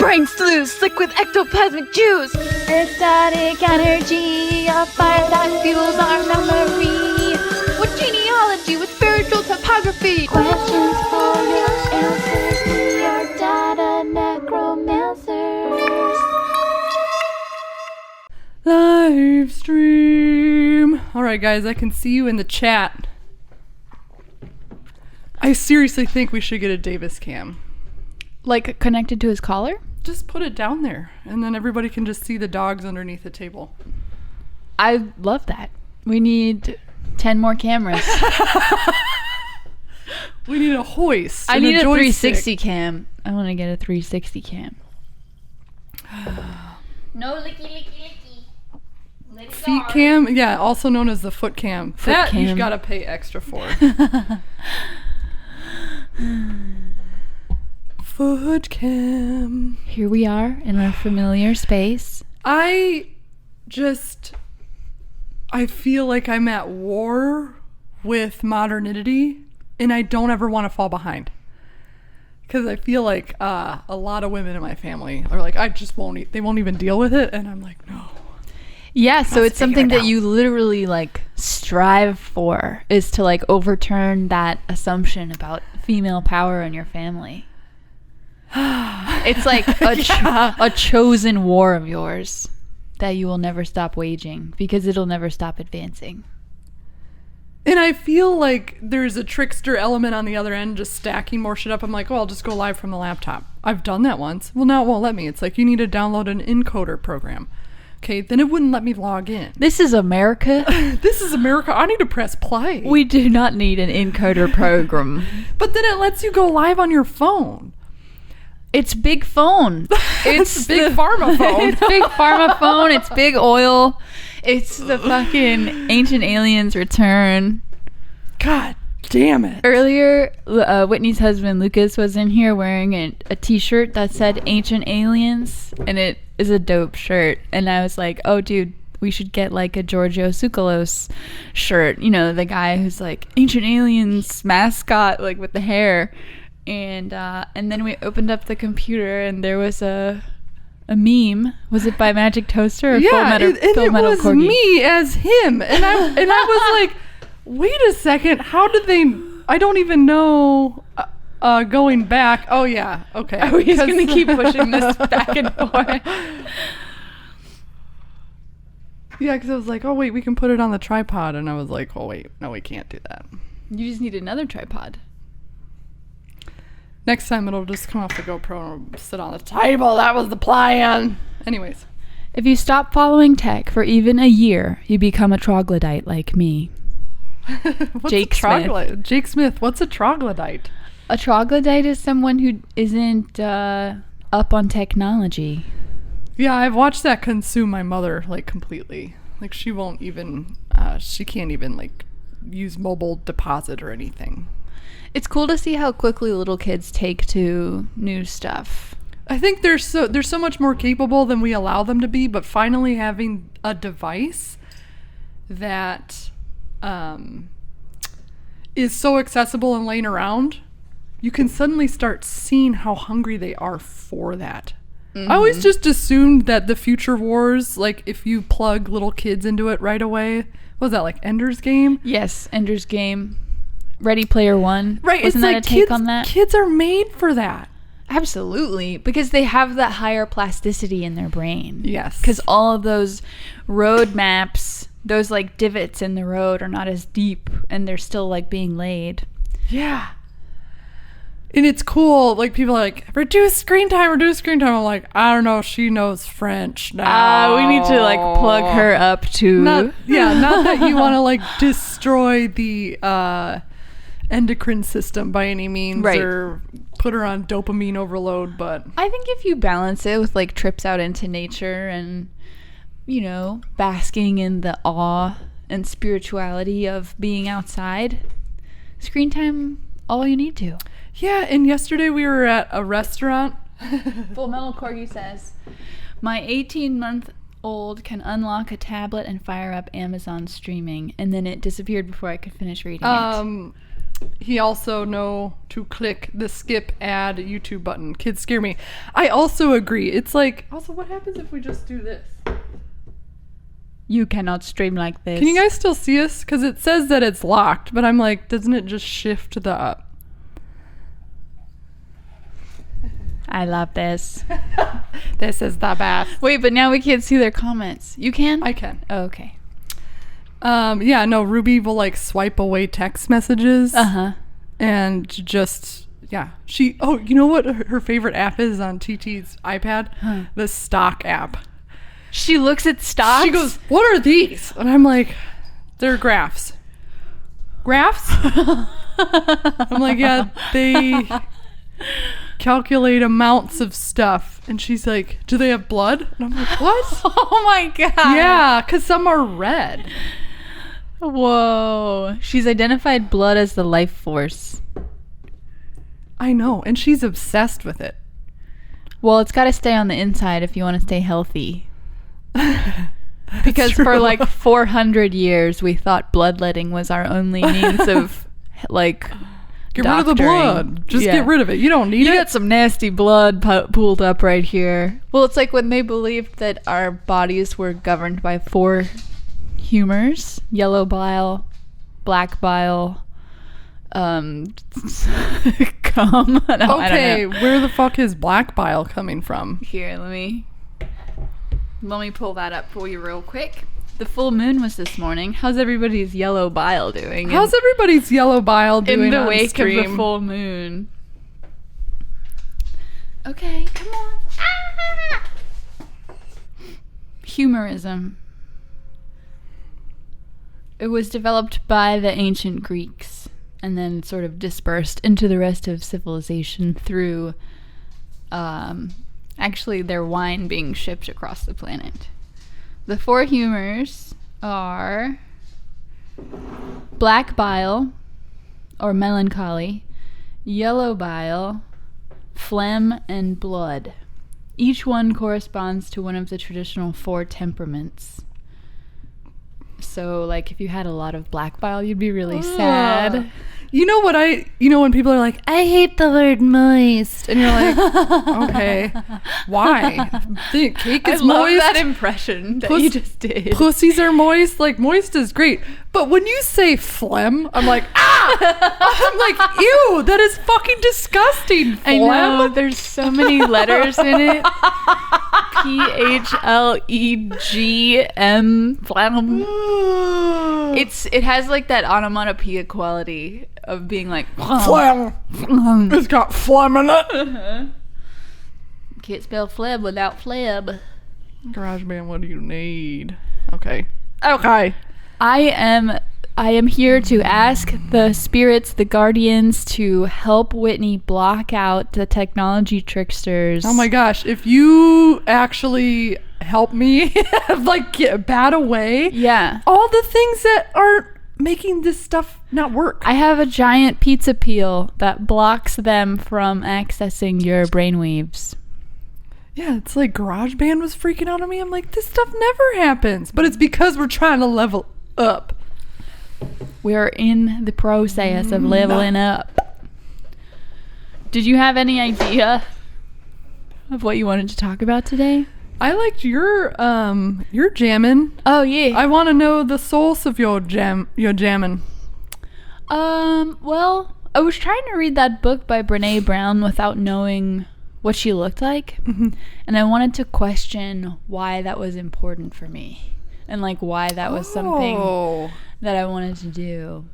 brain sluice, slick with ectoplasmic juice. Ecstatic energy, a fire that fuels our memory. With genealogy, with spiritual topography. Questions for your answers, we are data necromancers. Live stream. Alright guys, I can see you in the chat. I seriously think we should get a Davis cam. Like connected to his collar? Just put it down there and then everybody can just see the dogs underneath the table. I love that. We need 10 more cameras. We need a hoist. I need a 360 cam. I want to get a 360 cam. No licky licky licky. Let it Feet go. cam? Yeah, also known as the foot cam. Foot cam. You gotta pay extra for. Foot cam. Here we are in our familiar space. I feel like I'm at war with modernity and I don't ever want to fall behind. Because I feel like a lot of women in my family are like, they won't even deal with it. And I'm like, no. Yeah, so it's something that you literally like strive for, is to like overturn that assumption about female power in your family. It's like a chosen war of yours that you will never stop waging because it'll never stop advancing. And I feel like there's a trickster element on the other end, just stacking more shit up. I'm like, oh, I'll just go live from the laptop. I've done that once. Well, now it won't let me. It's like, you need to download an encoder program. Okay, then it wouldn't let me log in. This is America. This is America. I need to press play. We do not need an encoder program. But then it lets you go live on your phone. It's big phone. It's big pharma phone. It's big pharma phone. It's big oil. It's the fucking Ancient Aliens return. God damn it. Earlier, Whitney's husband Lucas was in here wearing a t-shirt that said Ancient Aliens, and it is a dope shirt. And I was like, oh dude, we should get like a Giorgio Tsoukalos shirt. You know, the guy who's like Ancient Aliens mascot, like with the hair. And then we opened up the computer and there was a meme. Was it by Magic Toaster or Full Metal was Corgi? Me as him. And I was like, wait a second, how did they... I don't even know... going back. Oh, yeah. Okay. Are we just going to keep pushing this back and forth? Yeah, because I was like, oh, wait, we can put it on the tripod. And I was like, oh, wait, no, we can't do that. You just need another tripod. Next time it'll just come off the GoPro and sit on the table. That was the plan. Anyways. If you stop following tech for even a year, you become a troglodyte like me. Jake Smith. Jake Smith, what's a troglodyte? A troglodyte is someone who isn't up on technology. Yeah, I've watched that consume my mother, like, completely. Like, she won't even, she can't even, like, use mobile deposit or anything. It's cool to see how quickly little kids take to new stuff. I think they're so much more capable than we allow them to be, but finally having a device that is so accessible and laying around, you can suddenly start seeing how hungry they are for that. Mm-hmm. I always just assumed that the future wars, like if you plug little kids into it right away, what was that, like Ender's Game? Yes, Ender's Game. Ready Player One. Right. Wasn't that like a take on that? Kids are made for that. Absolutely. Because they have that higher plasticity in their brain. Yes. Because all of those road maps, those like divots in the road are not as deep and they're still like being laid. Yeah. And it's cool. Like people are like, reduce screen time. I'm like, I don't know. She knows French now. We need to like plug her up to. Not that you want to like destroy the endocrine system by any means, right, or put her on dopamine overload, but I think if you balance it with like trips out into nature and, you know, basking in the awe and spirituality of being outside, screen time all you need to. Yeah. And yesterday we were at a restaurant. Full Metal Corgi says, my 18-month-old can unlock a tablet and fire up Amazon streaming, and then it disappeared before I could finish reading it. he also know to click the skip ad YouTube button. Kids scare me. I also agree. It's like, also, what happens if we just do this? You cannot stream like this. Can you guys still see us? Because it says that it's locked, but I'm like, doesn't it just shift the... I love this. This is the best. Wait, but now we can't see their comments. You can? I can. Oh, okay. Yeah, no, Ruby will like swipe away text messages. Uh-huh. And just, yeah. You know what her favorite app is on TT's iPad? Huh. The stock app. She looks at stocks? She goes, what are these? And I'm like, they're graphs. Graphs? I'm like, yeah, they calculate amounts of stuff. And she's like, do they have blood? And I'm like, what? Oh my God. Yeah, because some are red. Whoa. She's identified blood as the life force. I know, and she's obsessed with it. Well, it's got to stay on the inside if you want to stay healthy. Because true. for like 400 years, we thought bloodletting was our only means of like get rid of the blood. Just get rid of it. You don't need it. You got some nasty blood pooled up right here. Well, it's like when they believed that our bodies were governed by 4 humors: yellow bile, black bile, cum. No, okay, where the fuck is black bile coming from? Here, let me pull that up for you real quick. The full moon was this morning. How's everybody's yellow bile doing? How's everybody's yellow bile doing in the on wake stream? of the full moon? Okay, come on. Ah! Humorism. It was developed by the ancient Greeks and then sort of dispersed into the rest of civilization through actually their wine being shipped across the planet. The 4 humors are black bile, or melancholy, yellow bile, phlegm, and blood. Each one corresponds to one of the traditional 4 temperaments. So, like, if you had a lot of black bile, you'd be really sad. You know when people are like, I hate the word moist. And you're like, okay, why? The cake is I love moist. that impression that you just did. Pussies are moist. Like, moist is great. But when you say phlegm, I'm like, ah! I'm like, ew, that is fucking disgusting. I Phlegm? know, there's so many letters in it. PHLEGM, phlegm. It has like that onomatopoeia quality of being like phlegm. It's got phlegm in it. Can't spell phlegm without phlegm. GarageBand, what do you need? Okay. I am here to ask the spirits, the guardians, to help Whitney block out the technology tricksters. Oh my gosh, if you actually help me like bat away all the things that aren't making this stuff not work. I have a giant pizza peel that blocks them from accessing your brainwaves. Yeah, it's like GarageBand was freaking out on me. I'm like, this stuff never happens. But it's because we're trying to level up. We are in the process of leveling up. Did you have any idea of what you wanted to talk about today? I liked your jamming. Oh yeah. I want to know the source of your jamming. Well, I was trying to read that book by Brené Brown without knowing what she looked like. Mm-hmm. And I wanted to question why that was important for me. And like why that was something that I wanted to do.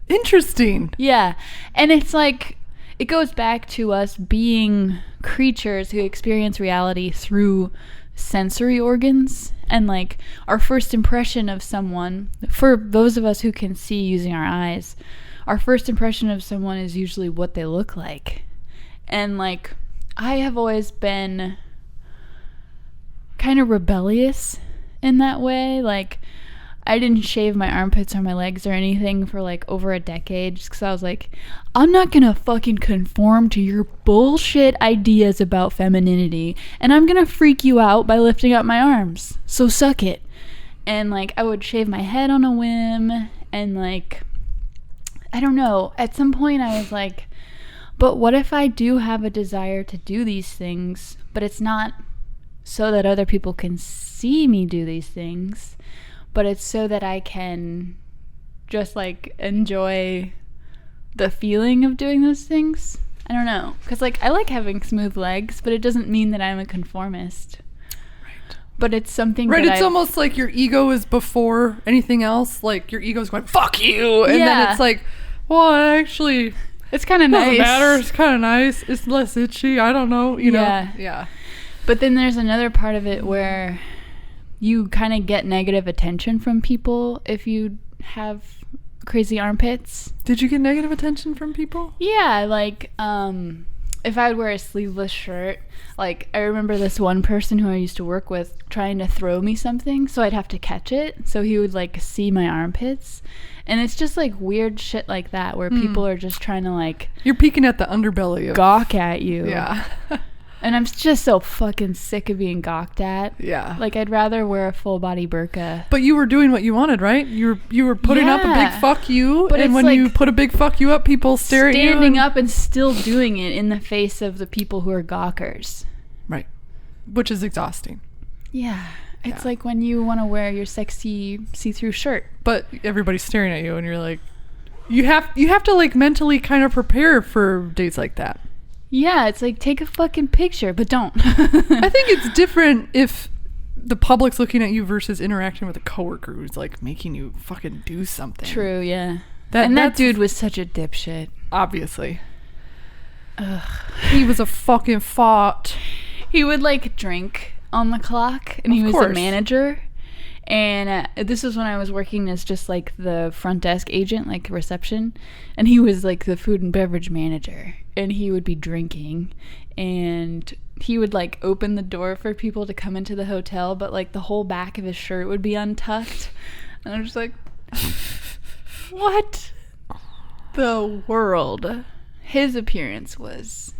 Interesting. Yeah. And it's like, it goes back to us being creatures who experience reality through sensory organs. And like our first impression of someone, for those of us who can see using our eyes, our first impression of someone is usually what they look like. And like, I have always been kind of rebellious in that way. Like, I didn't shave my armpits or my legs or anything for like over a decade just because I was like, I'm not gonna fucking conform to your bullshit ideas about femininity, and I'm gonna freak you out by lifting up my arms, so suck it. And like, I would shave my head on a whim, and like, I don't know. At some point I was like, but what if I do have a desire to do these things, but it's not so that other people can see me do these things, but it's so that I can just like enjoy the feeling of doing those things. I don't know. Because like I like having smooth legs, but it doesn't mean that I'm a conformist. Right. But it's something right, it's almost like your ego is before anything else. Like your ego's going, fuck you. And then it's like, well, actually, it's kind of nice. Doesn't matter. It's kind of nice. It's less itchy. I don't know. You know? Yeah. But then there's another part of it where you kind of get negative attention from people if you have crazy armpits. Did you get negative attention from people? Yeah, like if I would wear a sleeveless shirt, like I remember this one person who I used to work with trying to throw me something, so I'd have to catch it, so he would like see my armpits. And it's just like weird shit like that where people are just trying to like, you're peeking at the underbelly of gawk at you. Yeah. And I'm just so fucking sick of being gawked at. Yeah. Like, I'd rather wear a full body burqa. But you were doing what you wanted, right? You were putting up a big fuck you. But and when like you put a big fuck you up, people stare at you. Standing up and still doing it in the face of the people who are gawkers. Right. Which is exhausting. Yeah. It's like when you want to wear your sexy see-through shirt. But everybody's staring at you and you're like, you have to like mentally kind of prepare for dates like that. Yeah, it's like, take a fucking picture, but don't. I think it's different if the public's looking at you versus interacting with a coworker who's like making you fucking do something. True, yeah. That dude was such a dipshit. Obviously. Ugh. He was a fucking fart. He would like drink on the clock, and he was a manager. And this was when I was working as just like the front desk agent, like reception, and he was like the food and beverage manager, and he would be drinking, and he would like open the door for people to come into the hotel, but like the whole back of his shirt would be untucked, and I'm just like, what the world? His appearance was,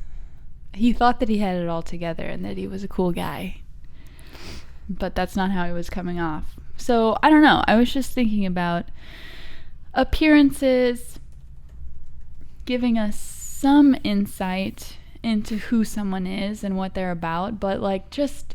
he thought that he had it all together and that he was a cool guy. But that's not how he was coming off. So, I don't know. I was just thinking about appearances giving us some insight into who someone is and what they're about, but like just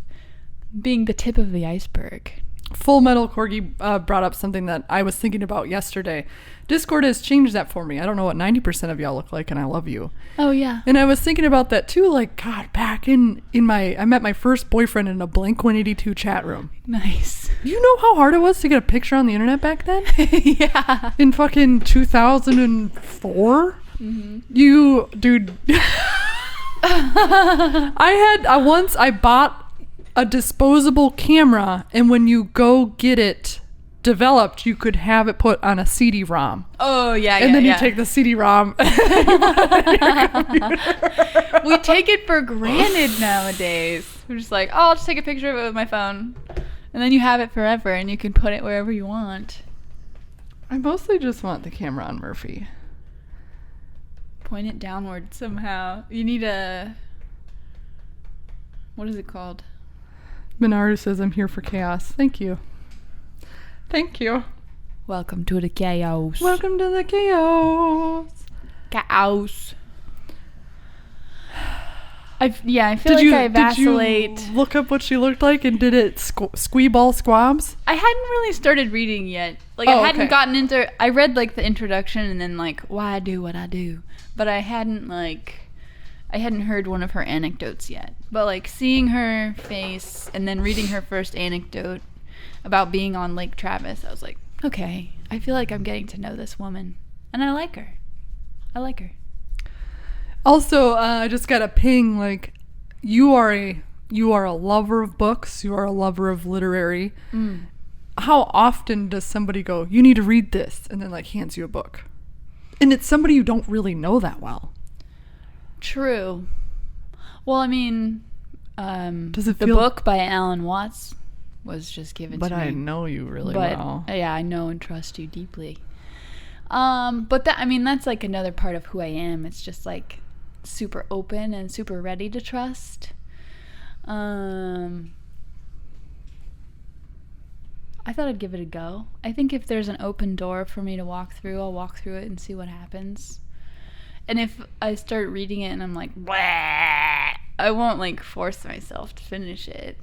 being the tip of the iceberg. Full Metal Corgi brought up something that I was thinking about yesterday. Discord has changed that for me. I don't know what 90% of y'all look like, and I love you. Oh, yeah. And I was thinking about that, too. Like, God, back in I met my first boyfriend in a Blink-182 chat room. Nice. You know how hard it was to get a picture on the internet back then? Yeah. In fucking 2004? Mm-hmm. You, dude. I bought a disposable camera, and when you go get it developed, you could have it put on a CD-ROM. Oh, yeah, and then you take the CD-ROM and you put it in your computer. We take it for granted nowadays. We're just like, oh, I'll just take a picture of it with my phone. And then you have it forever, and you can put it wherever you want. I mostly just want the camera on Murphy. Point it downward somehow. You need a... What is it called? Minaru says, I'm here for chaos. Thank you. Thank you. Welcome to the chaos. Welcome to the chaos. Chaos. I feel like I vacillate. Did you look up what she looked like and did it squeeball squabs? I hadn't really started reading yet. Like I hadn't gotten into. I read like the introduction and then like why I do what I do, but I hadn't heard one of her anecdotes yet. But like seeing her face and then reading her first anecdote about being on Lake Travis, I was like, okay, I feel like I'm getting to know this woman, and I like her. Also, I just got a ping, like, you are a lover of books, you are a lover of literary. How often does somebody go, you need to read this, and then like hands you a book? And it's somebody you don't really know that well. True. Well, I mean, does it the book by Alan Watts was just given to me. But I know you really well. Yeah, I know and trust you deeply. But that's like another part of who I am. It's just like super open and super ready to trust. I I thought I'd give it a go. I think if there's an open door for me to walk through, I'll walk through it and see what happens. And if I start reading it and I'm like, "Blah," I won't like force myself to finish it.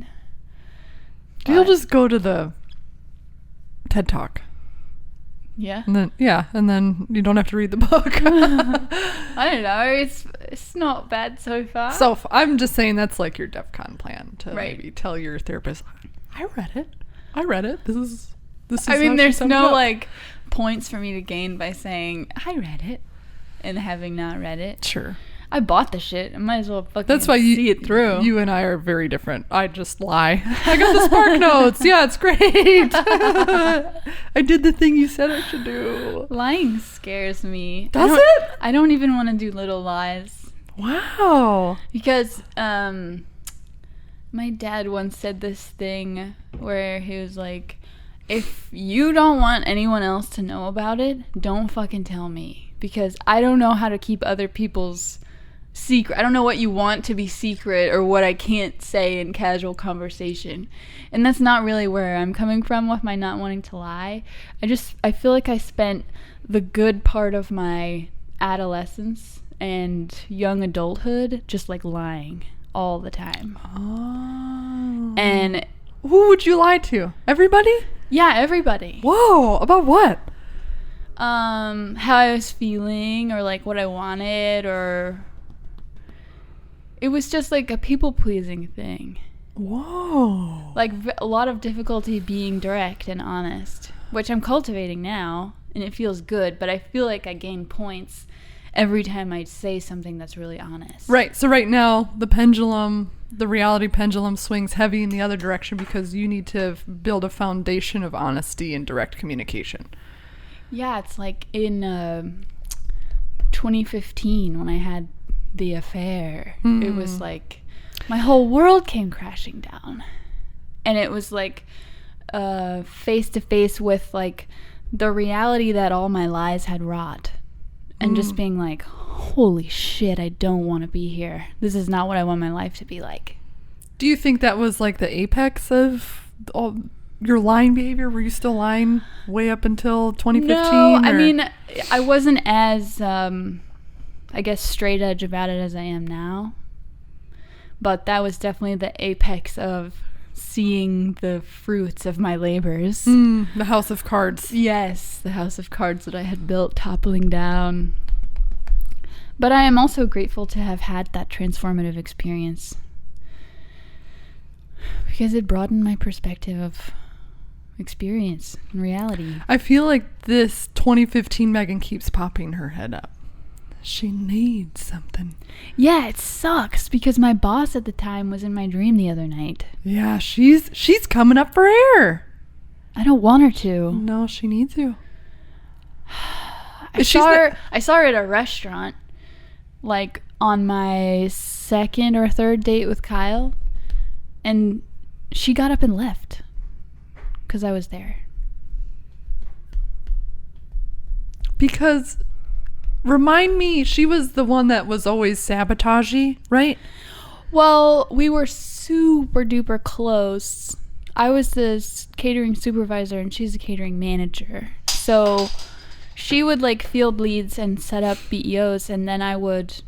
You'll just go to the TED Talk. Yeah. And then you don't have to read the book. I don't know. It's not bad so far. So I'm just saying that's like your DEFCON plan to Right. maybe tell your therapist, I read it. This is. I mean, how there's she summed it no up." like points for me to gain by saying I read it and having not read it. Sure. I bought the shit. I might as well fucking That's why see it through. You and I are very different. I just lie. I got the Spark Notes. Yeah, it's great. I did the thing you said I should do. Lying scares me. Does it? I don't even want to do little lies. Wow. Because my dad once said this thing where he was like, if you don't want anyone else to know about it, don't fucking tell me. Because I don't know how to keep other people's secret. I don't know what you want to be secret or what I can't say in casual conversation. And that's not really where I'm coming from with my not wanting to lie. I feel like I spent the good part of my adolescence and young adulthood just like lying all the time. Oh. And who would you lie to? Everybody? yeah, everybody. Whoa. About what? How I was feeling or like what I wanted, or it was just like a people-pleasing thing. Whoa. Like a lot of difficulty being direct and honest, which I'm cultivating now, and it feels good, but I feel like I gain points every time I say something that's really honest. Right. So right now, the reality pendulum swings heavy in the other direction because you need to build a foundation of honesty and direct communication. Yeah, it's like in 2015 when I had the affair. It was like my whole world came crashing down, and it was like face to face with like the reality that all my lies had wrought, and just being like, holy shit, I don't want to be here. This is not what I want my life to be like. Do you think that was like the apex of all your lying behavior? Were you still lying way up until 2015? No, I mean, I wasn't as I guess straight edge about it as I am now, but that was definitely the apex of seeing the fruits of my labors. The house of cards. Yes, the house of cards that I had built toppling down. But I am also grateful to have had that transformative experience, because it broadened my perspective of experience and reality. I feel like this 2015 Megan keeps popping her head up. She needs something. Yeah, it sucks because my boss at the time was in my dream the other night. Yeah, she's coming up for air. I don't want her to. No, she needs you. I saw her at a restaurant, like on my second or third date with Kyle, and she got up and left because I was there. Because, remind me, she was the one that was always sabotagey, right? Well, we were super duper close. I was the catering supervisor and she's the catering manager. So she would like field leads and set up BEOs, and then I would,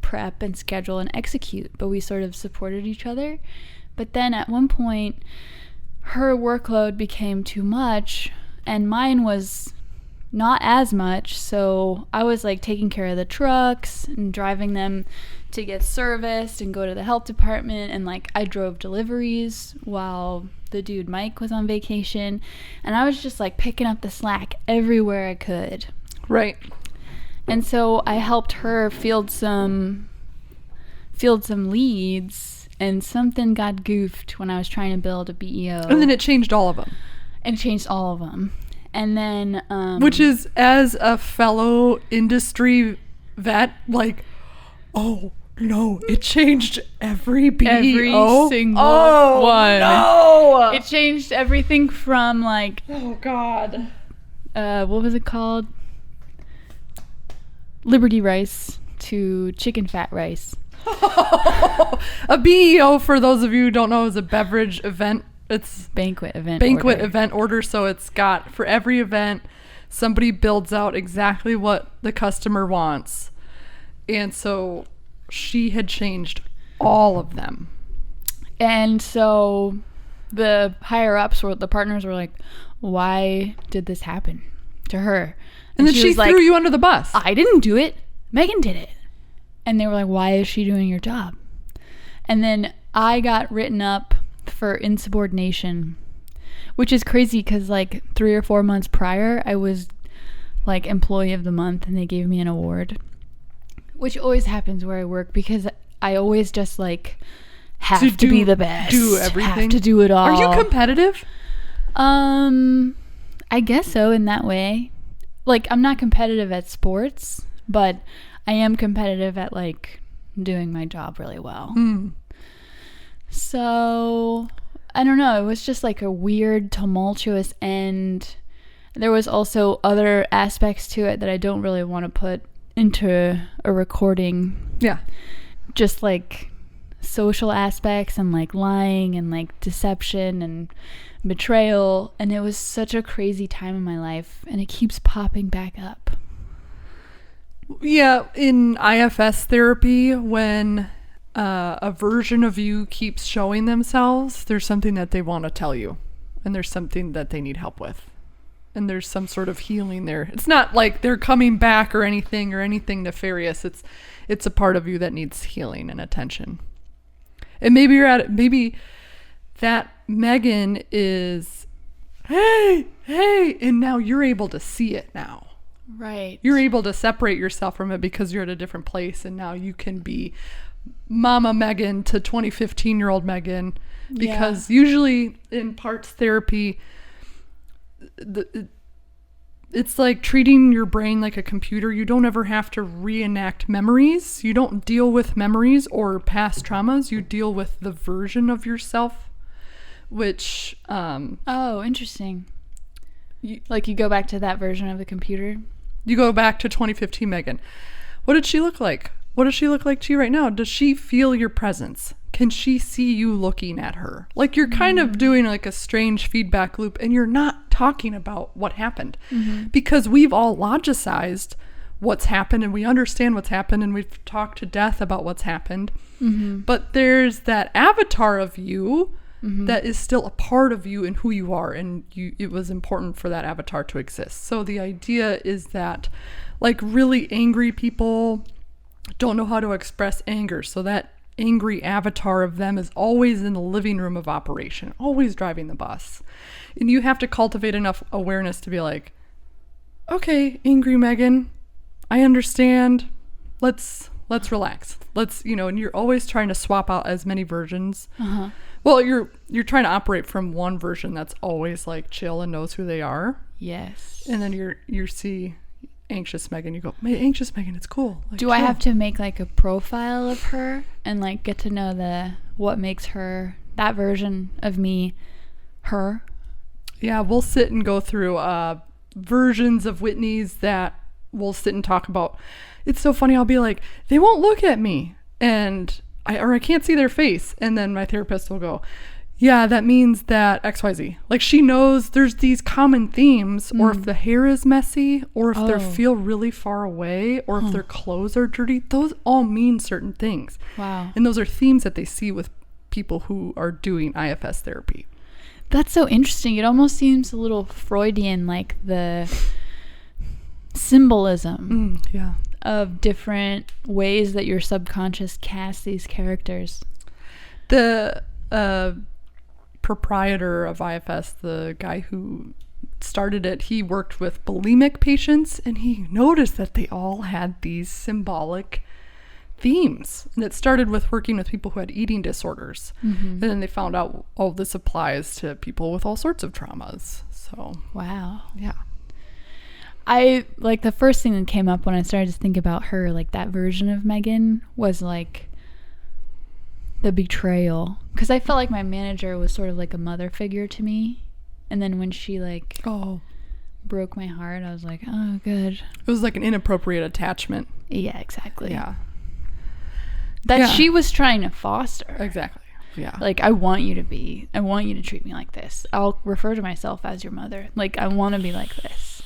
prep and schedule and execute. But we sort of supported each other. But then at one point, her workload became too much and mine was not as much. So I was like taking care of the trucks and driving them to get serviced and go to the health department, and like I drove deliveries while the dude Mike was on vacation, and I was just like picking up the slack everywhere I could. Right. And so I helped her field some leads, and something got goofed when I was trying to build a BEO. And then it changed all of them. And changed all of them. And then which is, as a fellow industry vet, like, oh no, it changed every BEO. Every single one. No! It changed everything from like, oh god, what was it called? Liberty rice to chicken fat rice. A BEO, for those of you who don't know, is a beverage event It's banquet event order. So it's got, for every event, somebody builds out exactly what the customer wants. And so she had changed all of them. And so the higher ups, the partners were like, why did this happen to her? And then she was threw you under the bus. I didn't do it. Megan did it. And they were like, why is she doing your job? And then I got written up for insubordination, which is crazy because like 3 or 4 months prior, I was like employee of the month and they gave me an award, which always happens where I work because I always just like have to be the best. Do everything. Have to do it all. Are you competitive? I guess so in that way. Like, I'm not competitive at sports, but I am competitive at like doing my job really well. So I don't know, it was just like a weird, tumultuous end. There was also other aspects to it that I don't really want to put into a recording. Yeah. Just like social aspects and like lying and like deception and betrayal. And it was such a crazy time in my life and it keeps popping back up. Yeah, in IFS therapy, when a version of you keeps showing themselves, there's something that they want to tell you, and there's something that they need help with, and there's some sort of healing there. It's not like they're coming back or anything nefarious. It's a part of you that needs healing and attention. And maybe maybe that Megan is, hey, and now you're able to see it now. Right. You're able to separate yourself from it because you're at a different place, and now you can be Mama Megan to 2015-year-old Megan. Because usually in parts therapy, it's like treating your brain like a computer. You don't ever have to reenact memories. You don't deal with memories or past traumas. You deal with the version of yourself, which... oh, interesting. You go back to that version of the computer? You go back to 2015 Megan. What did she look like? What does she look like to you right now? Does she feel your presence? Can she see you looking at her? Like you're kind of doing like a strange feedback loop and you're not talking about what happened because we've all logicized what's happened and we understand what's happened and we've talked to death about what's happened. But there's that avatar of you that is still a part of you and who you are, and it was important for that avatar to exist. So the idea is that like really angry people don't know how to express anger, so that angry avatar of them is always in the living room of operation, always driving the bus. And you have to cultivate enough awareness to be like, okay, angry Megan, I understand, let's relax, and you're always trying to swap out as many versions. Well, you're trying to operate from one version that's always like chill and knows who they are. Yes. And then you see anxious Megan, you go, anxious Megan, it's cool. Like, do I have to make like a profile of her and like get to know what makes her, that version of me, her? Yeah, we'll sit and go through versions of Whitney's that we'll sit and talk about. It's so funny. I'll be like, they won't look at me and I can't see their face. And then my therapist will go, yeah, that means that XYZ. Like she knows there's these common themes, or if the hair is messy, or if they feel really far away, or if their clothes are dirty, those all mean certain things. Wow. And those are themes that they see with people who are doing IFS therapy. That's so interesting. It almost seems a little Freudian, like the symbolism of different ways that your subconscious casts these characters. The proprietor of IFS, the guy who started it, he worked with bulimic patients and he noticed that they all had these symbolic themes. And it started with working with people who had eating disorders. And then they found out, oh, this applies to people with all sorts of traumas. So wow. Yeah. I like the first thing that came up when I started to think about her, like that version of Megan, was like the betrayal, because I felt like my manager was sort of like a mother figure to me, and then when she like broke my heart, I was like, oh good. It was like an inappropriate attachment. Yeah, exactly. Yeah, that she was trying to foster. Exactly. Yeah. Like, I want you to treat me like this. I'll refer to myself as your mother. Like, I want to be like this.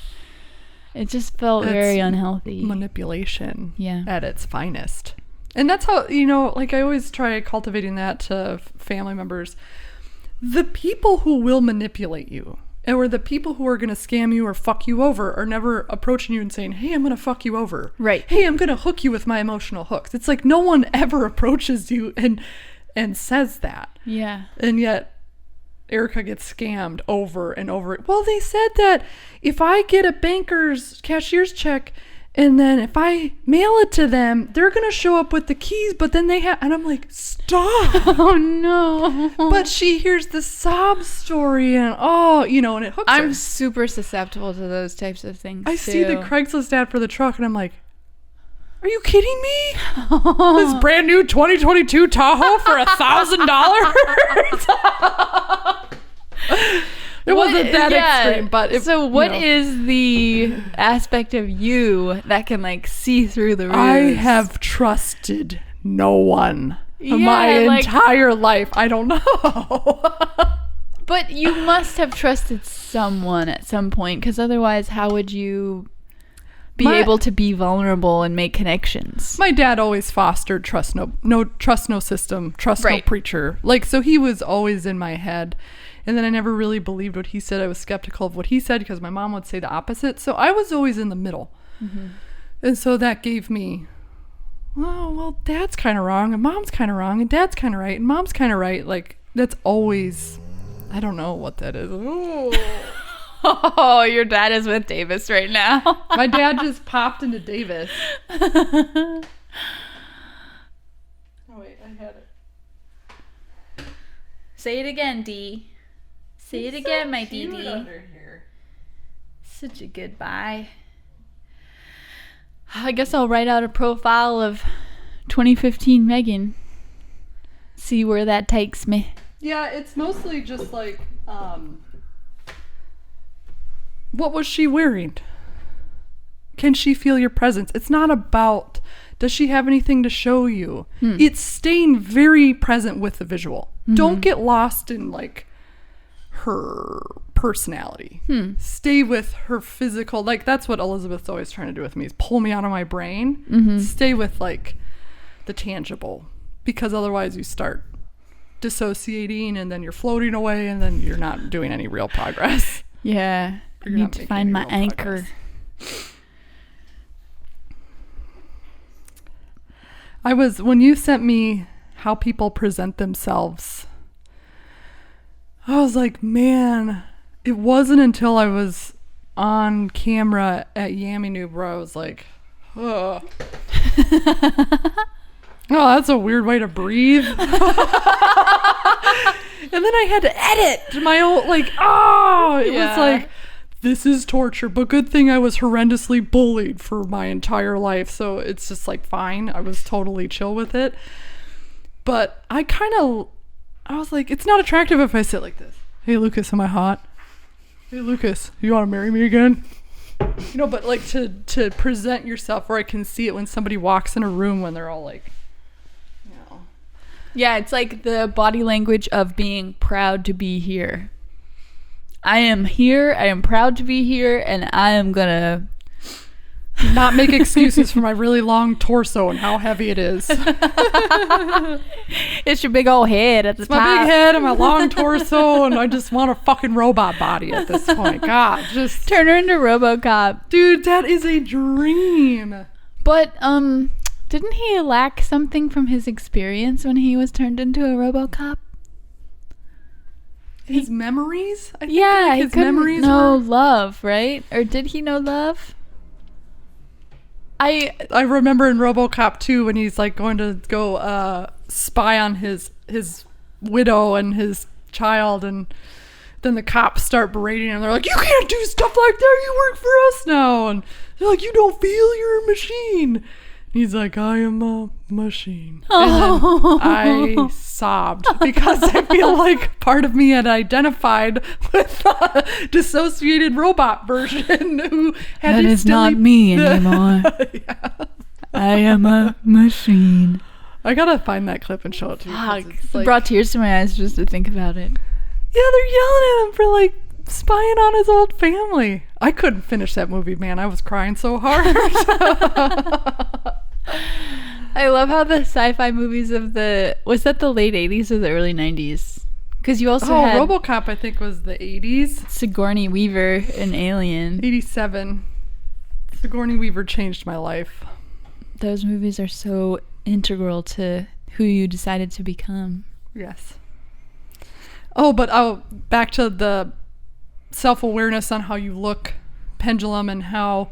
It just felt very unhealthy. Manipulation. Yeah. At its finest. And that's how, you know, like I always try cultivating that to family members. The people who will manipulate you, or the people who are going to scam you or fuck you over, are never approaching you and saying, hey, I'm going to fuck you over. Right. Hey, I'm going to hook you with my emotional hooks. It's like no one ever approaches you and says that. Yeah. And yet Erica gets scammed over and over. Well, they said that if I get a banker's cashier's check and then if I mail it to them, they're going to show up with the keys, but then they have, and I'm like, stop. Oh no. But she hears the sob story and and it hooks her. I'm super susceptible to those types of things. I see the Craigslist ad for the truck and I'm like, are you kidding me? This brand new 2022 Tahoe for $1,000? It wasn't that extreme, but so what is the aspect of you that can like see through the ruse? I have trusted no one my entire life. I don't know. But you must have trusted someone at some point, because otherwise how would you be able to be vulnerable and make connections? My dad always fostered trust no system, trust no preacher. Like, so he was always in my head. And then I never really believed what he said. I was skeptical of what he said because my mom would say the opposite. So I was always in the middle. Mm-hmm. And so that gave me, well, dad's kind of wrong and mom's kind of wrong and dad's kind of right and mom's kind of right. Like, that's always, I don't know what that is. Oh, your dad is with Davis right now. My dad just popped into Davis. Oh, wait, I had it. Say it again, D. Say it again, my cute DD. Under here. Such a good bye. I guess I'll write out a profile of 2015 Megan. See where that takes me. Yeah, it's mostly just like, what was she wearing? Can she feel your presence? It's not about, does she have anything to show you? It's staying very present with the visual. Mm-hmm. Don't get lost in like her personality. Stay with her physical. Like, that's what Elizabeth's always trying to do with me, is pull me out of my brain. Mm-hmm. Stay with like the tangible, because otherwise you start dissociating and then you're floating away and then you're not doing any real progress. Yeah. I need to find my anchor. When you sent me how people present themselves, I was like, man, it wasn't until I was on camera at Yammy Noob where I was like, oh, that's a weird way to breathe. And then I had to edit my own, like, it was like, this is torture. But good thing I was horrendously bullied for my entire life. So it's just like, fine. I was totally chill with it. But I was like, it's not attractive if I sit like this. Hey, Lucas, am I hot? Hey, Lucas, you want to marry me again? You know, but like to present yourself where I can see it when somebody walks in a room when they're all like, you know. Yeah, it's like the body language of being proud to be here. I am here, I am proud to be here, and I am gonna not make excuses for my really long torso and how heavy it is. It's your big old head at the top. It's my big head and my long torso, and I just want a fucking robot body at this point. God, just turn her into RoboCop. Dude, that is a dream. But didn't he lack something from his experience when he was turned into a RoboCop? His memories? I think he couldn't know love, right? Or did he know love? I remember in RoboCop 2 when he's like going to go spy on his widow and his child, and then the cops start berating him. They're like, you can't do stuff like that. You work for us now. And they're like, you don't feel, you're a machine. He's like, I am a machine. Oh. And then I sobbed because I feel like part of me had identified with the dissociated robot version who had that is not me anymore. Yeah. I am a machine. I gotta find that clip and show it to you. Fuck. It's It brought tears to my eyes just to think about it. Yeah, they're yelling at him for like spying on his old family. I couldn't finish that movie, man. I was crying so hard. I love how the sci-fi movies of was that the late 80s or the early 90s? Because you also had RoboCop, I think, was the 80s. Sigourney Weaver in Alien. 87. Sigourney Weaver changed my life. Those movies are so integral to who you decided to become. Yes. Oh, but back to the self-awareness on how you look pendulum and how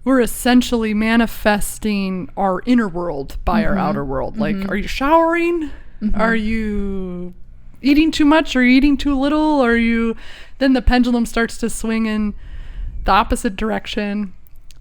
we're essentially manifesting our inner world by our outer world. Like, are you showering? Are you eating too much? Are you eating too little? Then the pendulum starts to swing in the opposite direction,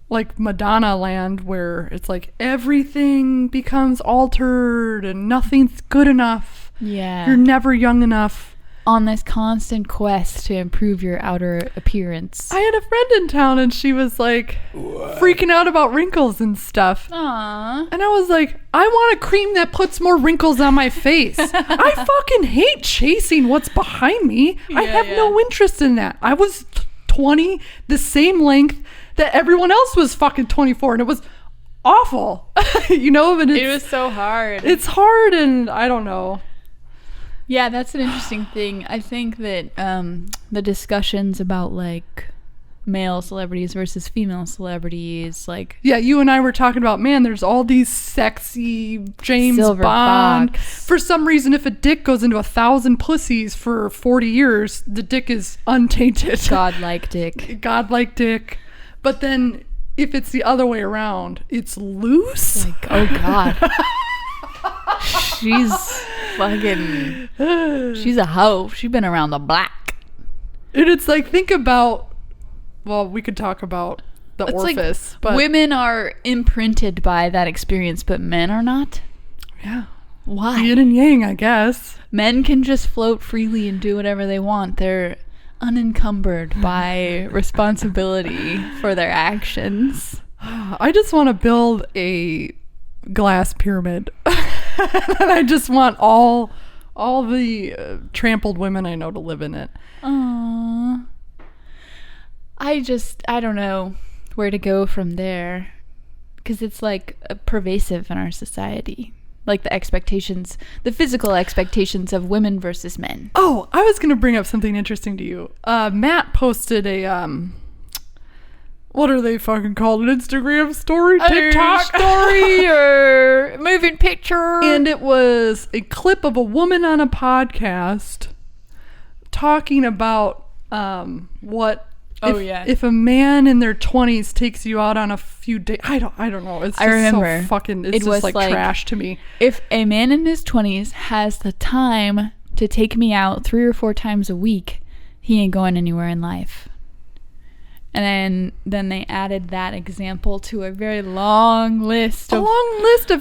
like Madonna land, where it's like everything becomes altered and nothing's good enough. Yeah. You're never young enough. On this constant quest to improve your outer appearance. I had a friend in town and she was like freaking out about wrinkles and stuff. Aww. And I was like, I want a cream that puts more wrinkles on my face. I fucking hate chasing what's behind me. I have no interest in that. I was 20, the same length that everyone else was fucking 24, and it was awful. You know? And it was so hard. It's hard, and I don't know. Yeah, that's an interesting thing. I think that the discussions about like male celebrities versus female celebrities, like you and I were talking about, man, there's all these sexy James Silver Bond. Fox. For some reason, if a dick goes into 1,000 pussies for 40 years, the dick is untainted. Godlike dick. Godlike dick. But then if it's the other way around, it's loose. Like, oh God. She's a hoe. She's been around the block. And it's like, think about, well, we could talk about the orifice. Like, but women are imprinted by that experience, but men are not. Yeah. Why? Yin and yang, I guess. Men can just float freely and do whatever they want. They're unencumbered by responsibility for their actions. I just want to build a glass pyramid. And I just want all the trampled women I know to live in it. Aww. I don't know where to go from there, because it's like pervasive in our society, like the physical expectations of women versus men. Oh, I was gonna bring up something interesting to you. Matt posted a what are they fucking called? An Instagram story? TikTok story or moving picture. And it was a clip of a woman on a podcast talking about if a man in their 20s takes you out on a few days. I don't know. It's just so fucking, it's just like trash to me. If a man in his 20s has the time to take me out 3 or 4 times a week, he ain't going anywhere in life. And then they added that example to a very long list of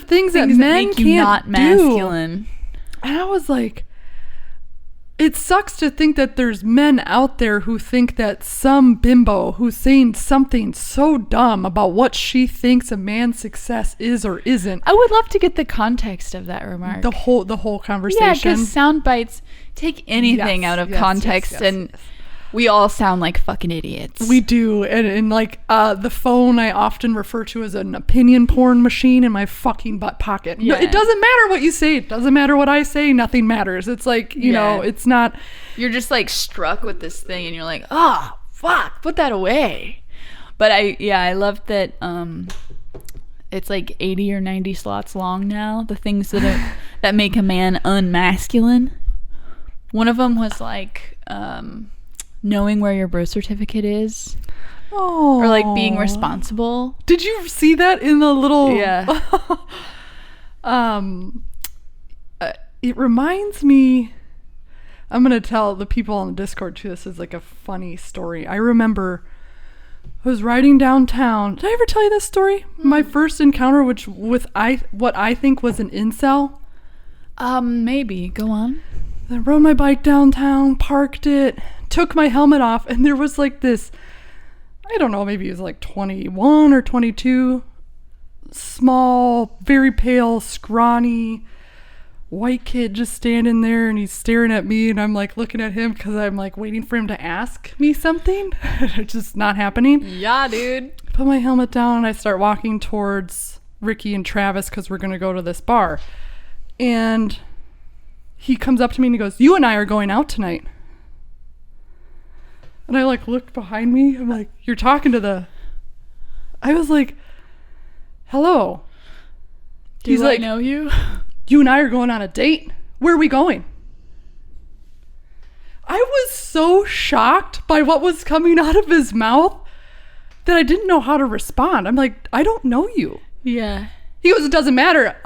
things that men make you can't not masculine. And I was like, it sucks to think that there's men out there who think that some bimbo who's saying something so dumb about what she thinks a man's success is or isn't. I would love to get the context of that remark. The whole conversation. Yeah, because sound bites take anything out of context and we all sound like fucking idiots. We do. And like the phone I often refer to as an opinion porn machine in my fucking butt pocket. Yeah. It doesn't matter what you say. It doesn't matter what I say. Nothing matters. It's like, you know, it's not. You're just like struck with this thing and you're like, oh, fuck, put that away. But I love that it's like 80 or 90 slots long now. The things that make a man unmasculine. One of them was like, knowing where your birth certificate is. Or like being responsible. Did you see that in the little it reminds me, I'm gonna tell the people on the Discord too, this is like a funny story. I remember I was riding downtown. Did I ever tell you this story? My first encounter with what I think was an incel. Maybe. Go on. I rode my bike downtown, parked it, took my helmet off, and there was like this, I don't know, maybe he was like 21 or 22, small, very pale, scrawny white kid just standing there, and he's staring at me, and I'm like looking at him because I'm like waiting for him to ask me something. It's just not happening. Yeah, dude. Put my helmet down and I start walking towards Ricky and Travis because we're going to go to this bar. And he comes up to me and he goes, "You and I are going out tonight." And I like looked behind me. I'm like, "You're talking to the..." I was like, "Hello." He's like, "I know you?" "You and I are going on a date. Where are we going?" I was so shocked by what was coming out of his mouth that I didn't know how to respond. I'm like, "I don't know you." Yeah. He goes, "It doesn't matter.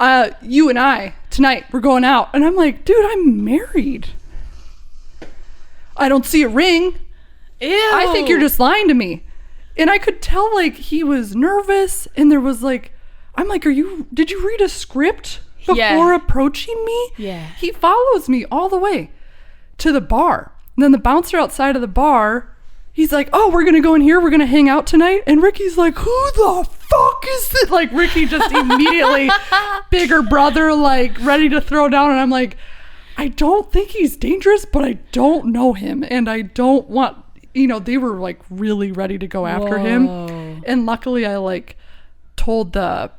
You and I, tonight, we're going out." And I'm like, "Dude, I'm married. I don't see a ring. Ew. I think you're just lying to me." And I could tell, like, he was nervous, and there was, like, I'm like, did you read a script before approaching me? Yeah. He follows me all the way to the bar. And then the bouncer outside of the bar, he's like, "Oh, we're going to go in here. We're going to hang out tonight." And Ricky's like, "Who the fuck is this?" Like, Ricky just immediately, bigger brother, like, ready to throw down. And I'm like, I don't think he's dangerous, but I don't know him. And I don't want, they were, like, really ready to go after him. And luckily, I, like, told the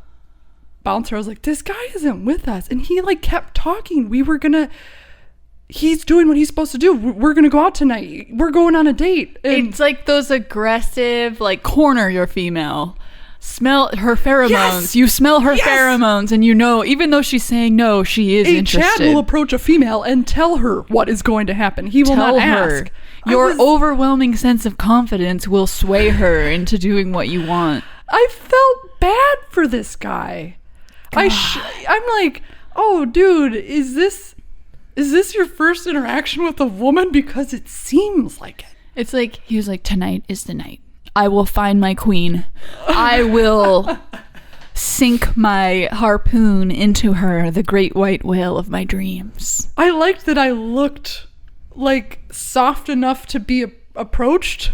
bouncer, I was like, "This guy isn't with us." And he, like, kept talking. He's doing what he's supposed to do. We're going to go out tonight. We're going on a date. And it's like those aggressive, like, corner your female. Smell her pheromones. Yes! You smell her pheromones, and even though she's saying no, she is interested. Chad will approach a female and tell her what is going to happen. He will not ask. Your overwhelming sense of confidence will sway her into doing what you want. I felt bad for this guy. I'm like, "Oh, dude, is this your first interaction with a woman?" Because it seems like it. It's like, he was like, "Tonight is the night. I will find my queen. I will sink my harpoon into her, the great white whale of my dreams." I liked that I looked, like, soft enough to be approached.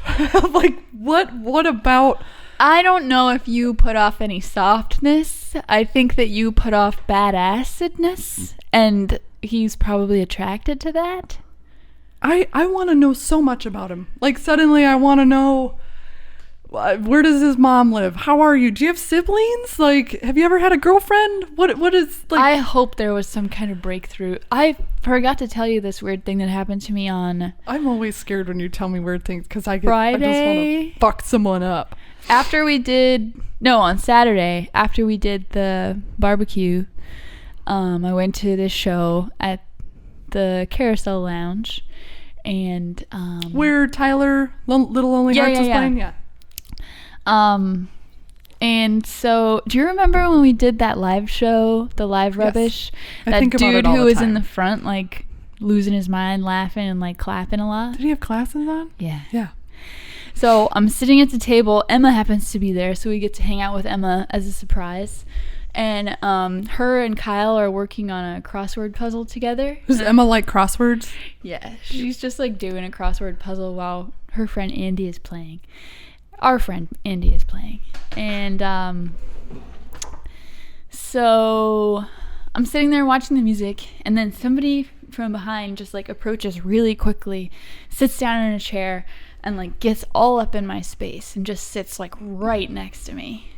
Like, what about... I don't know if you put off any softness. I think that you put off badassedness, and he's probably attracted to that. I want to know so much about him. Like, suddenly I want to know, where does his mom live? How are you? Do you have siblings? Like, have you ever had a girlfriend? What is, like... I hope there was some kind of breakthrough. I forgot to tell you this weird thing that happened to me on... I'm always scared when you tell me weird things because I just Friday. want to fuck someone up. On Saturday, after we did the barbecue, I went to this show at the Carousel Lounge, and where Tyler Little Lonely Hearts was playing. Yeah. And so, do you remember when we did that live show, the live rubbish? I That think about dude it all who the was time. in the front, like, losing his mind, laughing and, like, clapping a lot? Did he have glasses on? Yeah. Yeah. So I'm sitting at the table. Emma happens to be there, so we get to hang out with Emma as a surprise. And her and Kyle are working on a crossword puzzle together. Does Emma like crosswords? Yeah, she's just, like, doing a crossword puzzle while her friend Andy is playing. Our friend Andy is playing. And so I'm sitting there watching the music, and then somebody from behind just, like, approaches really quickly, sits down in a chair, and, like, gets all up in my space and just sits, like, right next to me.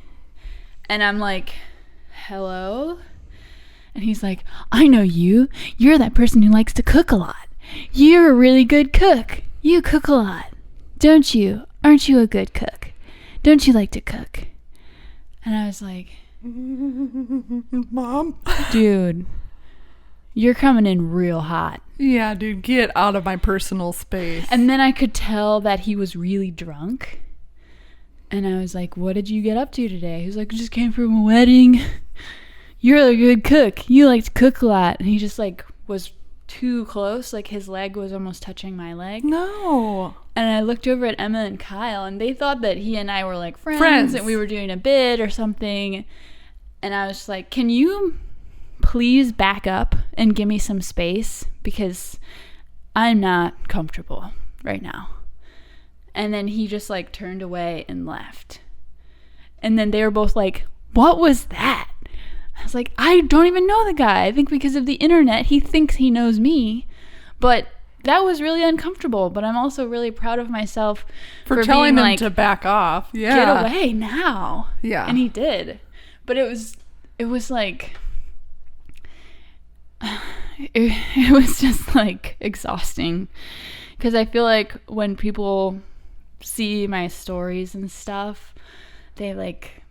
And I'm like, "Hello?" And he's like, "I know you. You're that person who likes to cook a lot. You're a really good cook. You cook a lot. Don't you? Aren't you a good cook? Don't you like to cook?" And I was like, Mom? "Dude, you're coming in real hot." Yeah, dude, get out of my personal space. And then I could tell that he was really drunk. And I was like, "What did you get up to today?" He was like, "I just came from a wedding. You're a good cook. You like to cook a lot." And he just, like, was too close. Like, his leg was almost touching my leg. No. And I looked over at Emma and Kyle, and they thought that he and I were, like, friends. And we were doing a bit or something. And I was just like, "Can you please back up and give me some space, because I'm not comfortable right now." And then he just, like, turned away and left. And then they were both like, what was that? I was like, I don't even know the guy. I think because of the internet, he thinks he knows me. But that was really uncomfortable. But I'm also really proud of myself for telling being him like, to back off. Yeah. Get away now. Yeah. And he did. But it was like, it was just like exhausting. Because I feel like when people see my stories and stuff, they like,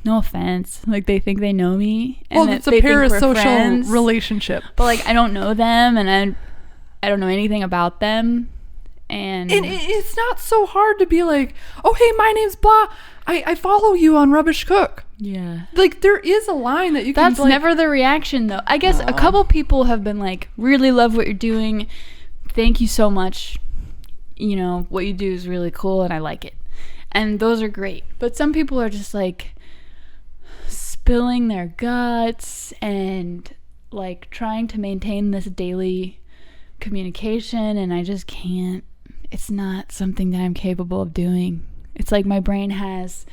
no offense, like they think they know me, and well, it's a parasocial relationship, but like I don't know them, and I don't know anything about them, and it's not so hard to be like, oh hey, my name's blah, I follow you on Rubbish Cook. Yeah, like there is a line that you can. That's like, never the reaction though. I guess a couple people have been like, really love what you're doing, thank you so much, you know, what you do is really cool and I like it, and those are great. But some people are just like spilling their guts and like trying to maintain this daily communication, and I just can't. It's not something that I'm capable of doing. It's like my brain has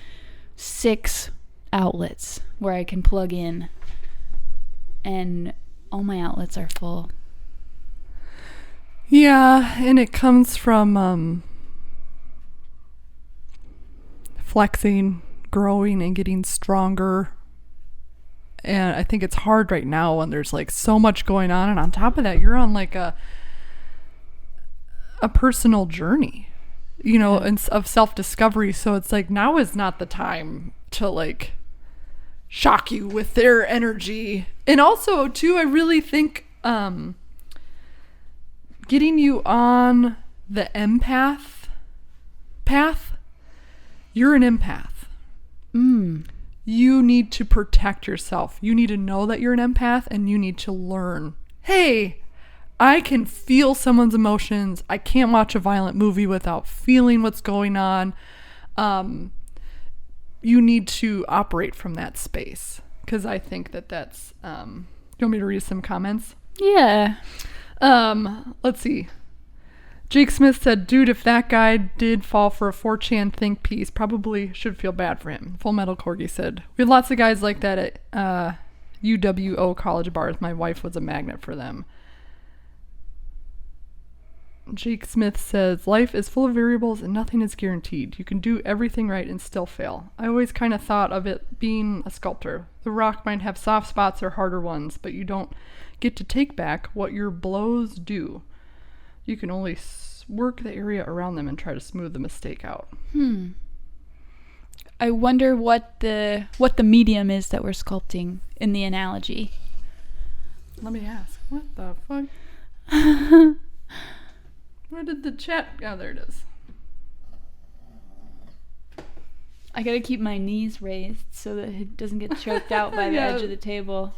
6 outlets where I can plug in, and all my outlets are full. Yeah, and it comes from flexing, growing, and getting stronger. And I think it's hard right now when there's like so much going on, and on top of that you're on like a personal journey, you know, of self-discovery. So it's like now is not the time to like shock you with their energy. And also too, I really think getting you on the empath path, you're an empath. You need to protect yourself. You need to know that you're an empath, and you need to learn, hey, I can feel someone's emotions. I can't watch a violent movie without feeling what's going on. You need to operate from that space, because I think that's you want me to read some comments? Yeah. Let's see. Jake Smith said, dude, if that guy did fall for a 4chan think piece, probably should feel bad for him. Full Metal Corgi said, we have lots of guys like that at UWO college bars. My wife was a magnet for them. Jake Smith says, life is full of variables and nothing is guaranteed. You can do everything right and still fail. I always kind of thought of it being a sculptor. The rock might have soft spots or harder ones, but you don't get to take back what your blows do. You can only work the area around them and try to smooth the mistake out. I wonder what the medium is that we're sculpting in the analogy. Let me ask. What the fuck? Where did the chat? Oh, there it is. I gotta keep my knees raised so that it doesn't get choked out by the edge of the table.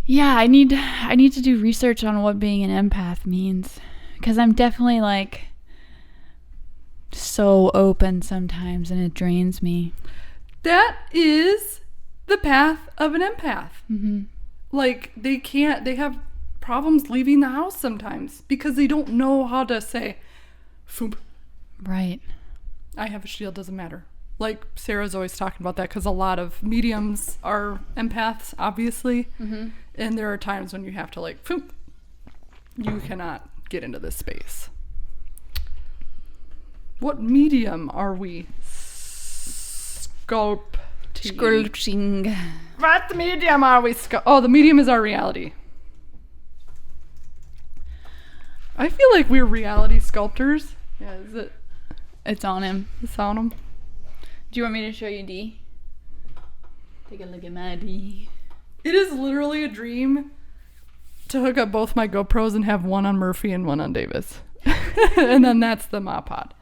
Yeah, I need to do research on what being an empath means, because I'm definitely like so open sometimes and it drains me. That is the path of an empath. Mm-hmm. Like they have problems leaving the house sometimes because they don't know how to say, Foop. Right. I have a shield, doesn't matter. Like Sarah's always talking about that, because a lot of mediums are empaths, obviously. Mm-hmm. And there are times when you have to like, Foop. You cannot get into this space. What medium are we sculpting? What medium are we the medium is our reality. I feel like we're reality sculptors. Yeah, is it? It's on him. It's on him. Do you want me to show you D? Take a look at my D. It is literally a dream to hook up both my GoPros and have one on Murphy and one on Davis. And then that's the MAWPOD.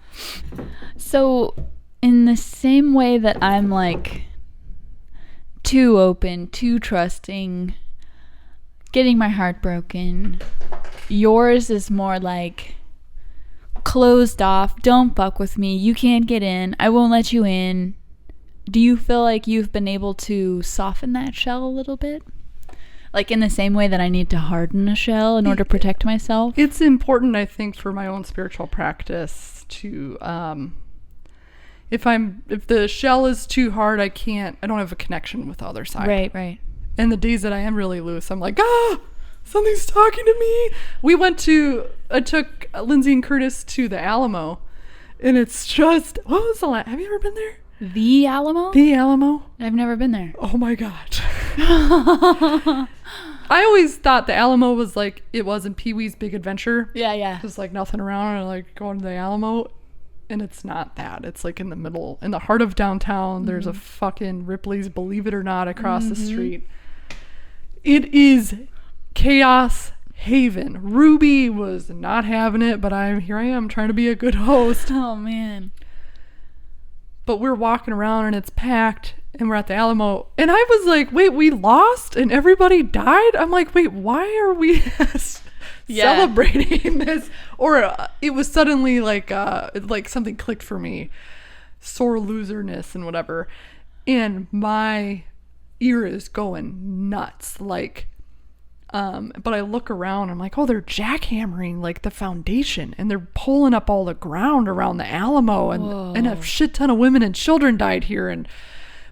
So, in the same way that I'm like too open, too trusting, getting my heart broken, yours is more like closed off. Don't fuck with me. You can't get in. I won't let you in. Do you feel like you've been able to soften that shell a little bit? Like in the same way that I need to harden a shell in order to protect myself? It's important, I think, for my own spiritual practice to if the shell is too hard, I don't have a connection with the other side. Right. And the days that I am really loose, I'm like, something's talking to me. I took Lindsay and Curtis to the Alamo, and it's just, what was the last, have you ever been there? The Alamo? The Alamo? I've never been there. Oh my God. I always thought the Alamo was like, it was in Pee-wee's Big Adventure. Yeah. Just like nothing around and like going to the Alamo. And it's not that. It's like in the middle, in the heart of downtown. There's a fucking Ripley's Believe It or Not across the street. It is chaos haven. Ruby was not having it, but here I am trying to be a good host. Oh man. But we're walking around and it's packed and we're at the Alamo. And I was like, wait, we lost and everybody died? I'm like, wait, why are we celebrating this? Or it was suddenly like something clicked for me. Sore loserness and whatever. And my ear is going nuts. Like, but I look around, I'm like, oh, they're jackhammering like the foundation and they're pulling up all the ground around the Alamo and a shit ton of women and children died here.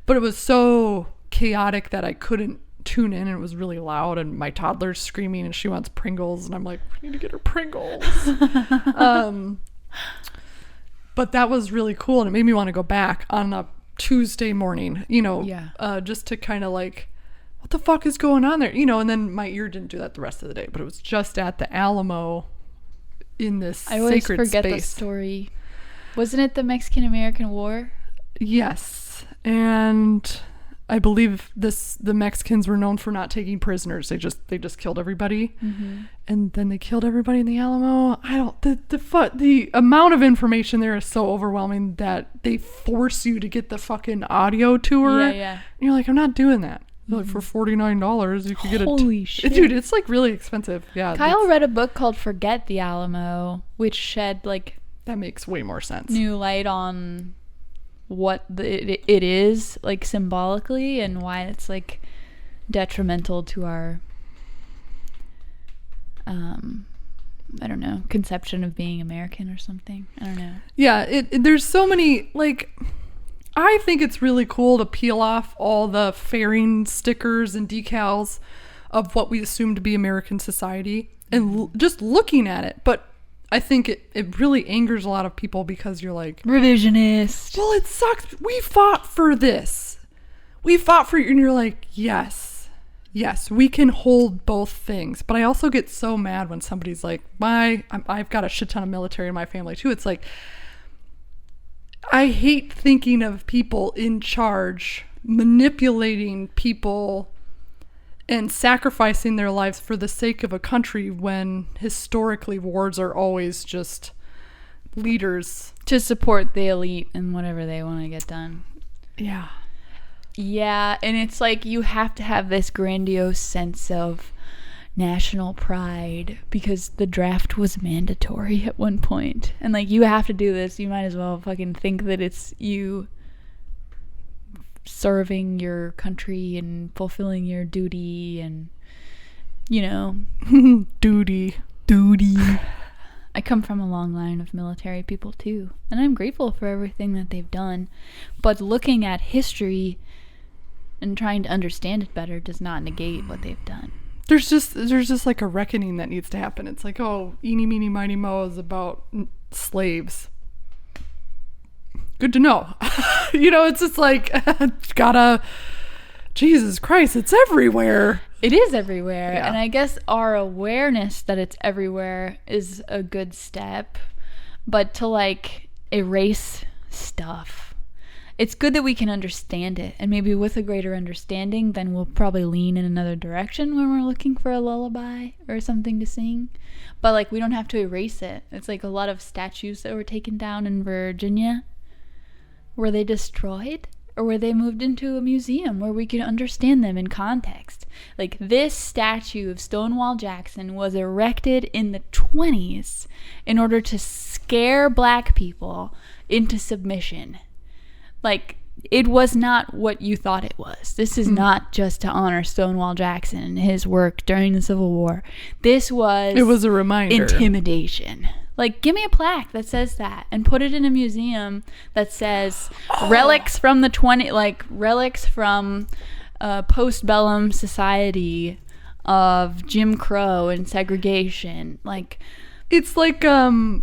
But it was so chaotic that I couldn't tune in, and it was really loud, and my toddler's screaming and she wants Pringles and I'm like, we need to get her Pringles. But that was really cool, and it made me want to go back on a Tuesday morning, just to kind of like, what the fuck is going on there? And then my ear didn't do that the rest of the day, but it was just at the Alamo in this sacred space. I always forget the story. Wasn't it the Mexican-American War? Yes. And I believe the Mexicans were known for not taking prisoners. They just killed everybody. And then they killed everybody in the Alamo. The amount of information there is so overwhelming that they force you to get the fucking audio tour. Yeah. And you're like, I'm not doing that. Like, for $49 you could get Holy shit. Dude, it's like really expensive. Yeah. Kyle read a book called Forget the Alamo, which shed like that makes way more sense. New light on what it is like symbolically and why it's like detrimental to our I don't know, conception of being American or something. I don't know. Yeah, there's so many, like, I think it's really cool to peel off all the fairing stickers and decals of what we assume to be American society and just looking at it. But I think it really angers a lot of people because you're like, revisionist. Well, it sucks. We fought for this. We fought for you. And you're like, yes, we can hold both things. But I also get so mad when somebody's like, I've got a shit ton of military in my family too. It's like, I hate thinking of people in charge manipulating people and sacrificing their lives for the sake of a country when historically wars are always just leaders to support the elite and whatever they want to get done. Yeah, and it's like you have to have this grandiose sense of national pride because the draft was mandatory at one point, and like you have to do this. You might as well fucking think that it's you serving your country and fulfilling your duty and duty. I come from a long line of military people too, and I'm grateful for everything that they've done, but looking at history and trying to understand it better does not negate what they've done. There's just like a reckoning that needs to happen. It's like, oh, eeny, meeny, miny, moe is about slaves. Good to know. It's just like, Jesus Christ, it's everywhere. It is everywhere. Yeah. And I guess our awareness that it's everywhere is a good step. But to like erase stuff, it's good that we can understand it. And maybe with a greater understanding, then we'll probably lean in another direction when we're looking for a lullaby or something to sing. But like, we don't have to erase it. It's like a lot of statues that were taken down in Virginia. Were they destroyed? Or were they moved into a museum where we can understand them in context? Like, this statue of Stonewall Jackson was erected in the 1920s in order to scare black people into submission. Like, it was not what you thought it was. This is not just to honor Stonewall Jackson and his work during the Civil War. It was a reminder. Intimidation. Like, give me a plaque that says that and put it in a museum that says relics from the relics from postbellum society of Jim Crow and segregation. Like, it's like the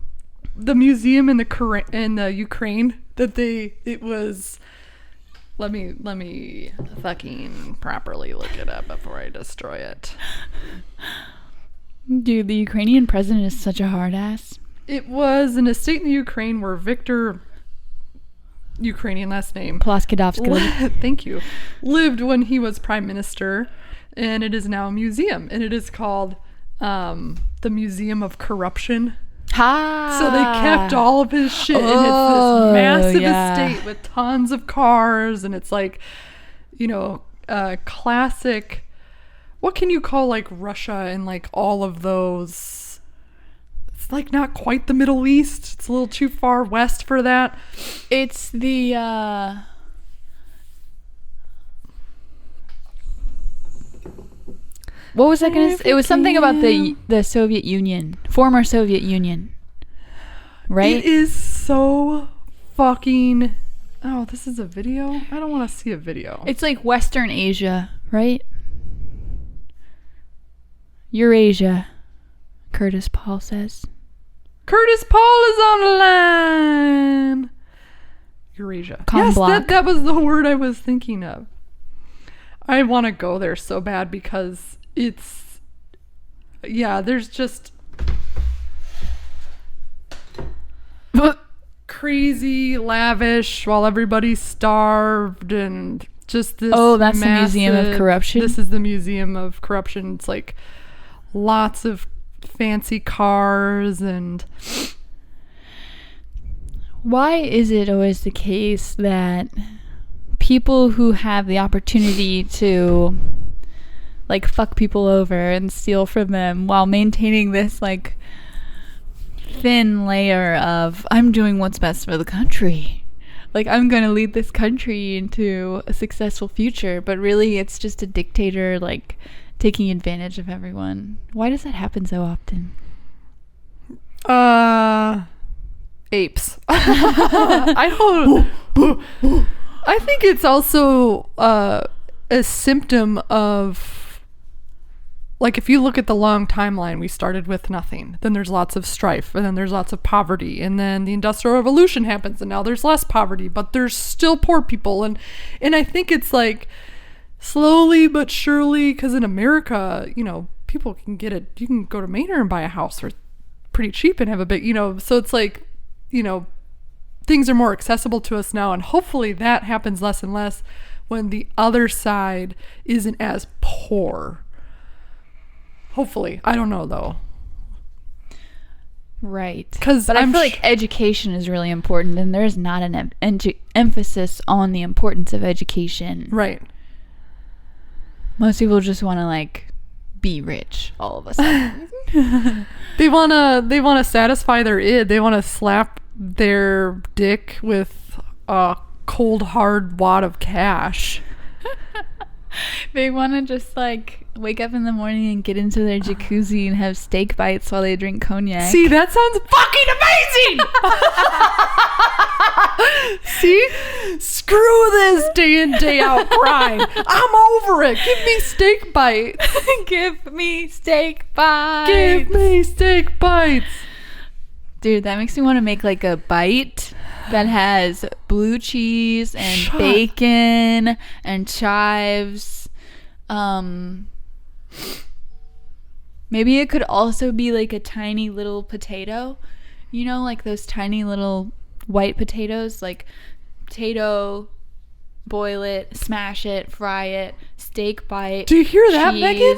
museum in the Ukraine that it was. Let me fucking properly look it up before I destroy it. Dude, the Ukrainian president is such a hard ass. It was an estate in the Ukraine where Victor, Ukrainian last name, Plaskidovsky. thank you, lived when he was prime minister, and it is now a museum, and it is called the Museum of Corruption. Ha! So they kept all of his shit, and it's this massive estate with tons of cars, and it's like, classic. What can you call like Russia and like all of those? It's like not quite the Middle East. It's a little too far west for that. It's the what was I gonna say? It was something about the Soviet Union, former Soviet Union, right? It is so fucking. Oh, this is a video? I don't want to see a video. It's like Western Asia, right? Eurasia, Curtis Paul says. Curtis Paul is on the line. Eurasia. Yes, that was the word I was thinking of. I want to go there so bad because it's... Yeah, there's just... crazy, lavish, while everybody's starved, and just this that's the Museum of Corruption? This is the Museum of Corruption. It's like lots of fancy cars and... Why is it always the case that people who have the opportunity to like fuck people over and steal from them while maintaining this like thin layer of I'm doing what's best for the country, like I'm gonna lead this country into a successful future, but really it's just a dictator like taking advantage of everyone? Why does that happen so often? Apes. I think it's also a symptom of, like, if you look at the long timeline, we started with nothing, then there's lots of strife, and then there's lots of poverty, and then the Industrial Revolution happens, and now there's less poverty, but there's still poor people, and I think it's like slowly but surely, because in America, people can get it. You can go to Manor and buy a house for pretty cheap and have a big, so it's like, things are more accessible to us now, and hopefully that happens less and less when the other side isn't as poor. Hopefully. I don't know, though. Right. But I feel like education is really important, and there's not an emphasis on the importance of education. Right. Most people just want to, like, be rich all of a sudden. They want to satisfy their id. They want to slap their dick with a cold, hard wad of cash. They want to just, like, wake up in the morning and get into their jacuzzi and have steak bites while they drink cognac. See, that sounds fucking amazing! See? Screw this day in, day out grind. I'm over it. Give me steak bites. Give me steak bites. Give me steak bites. Dude, that makes me want to make, like, a bite that has blue cheese and bacon and chives. Maybe it could also be like a tiny little potato, like those tiny little white potatoes, like potato, boil it, smash it, fry it, steak bite. Do you hear that, Megan?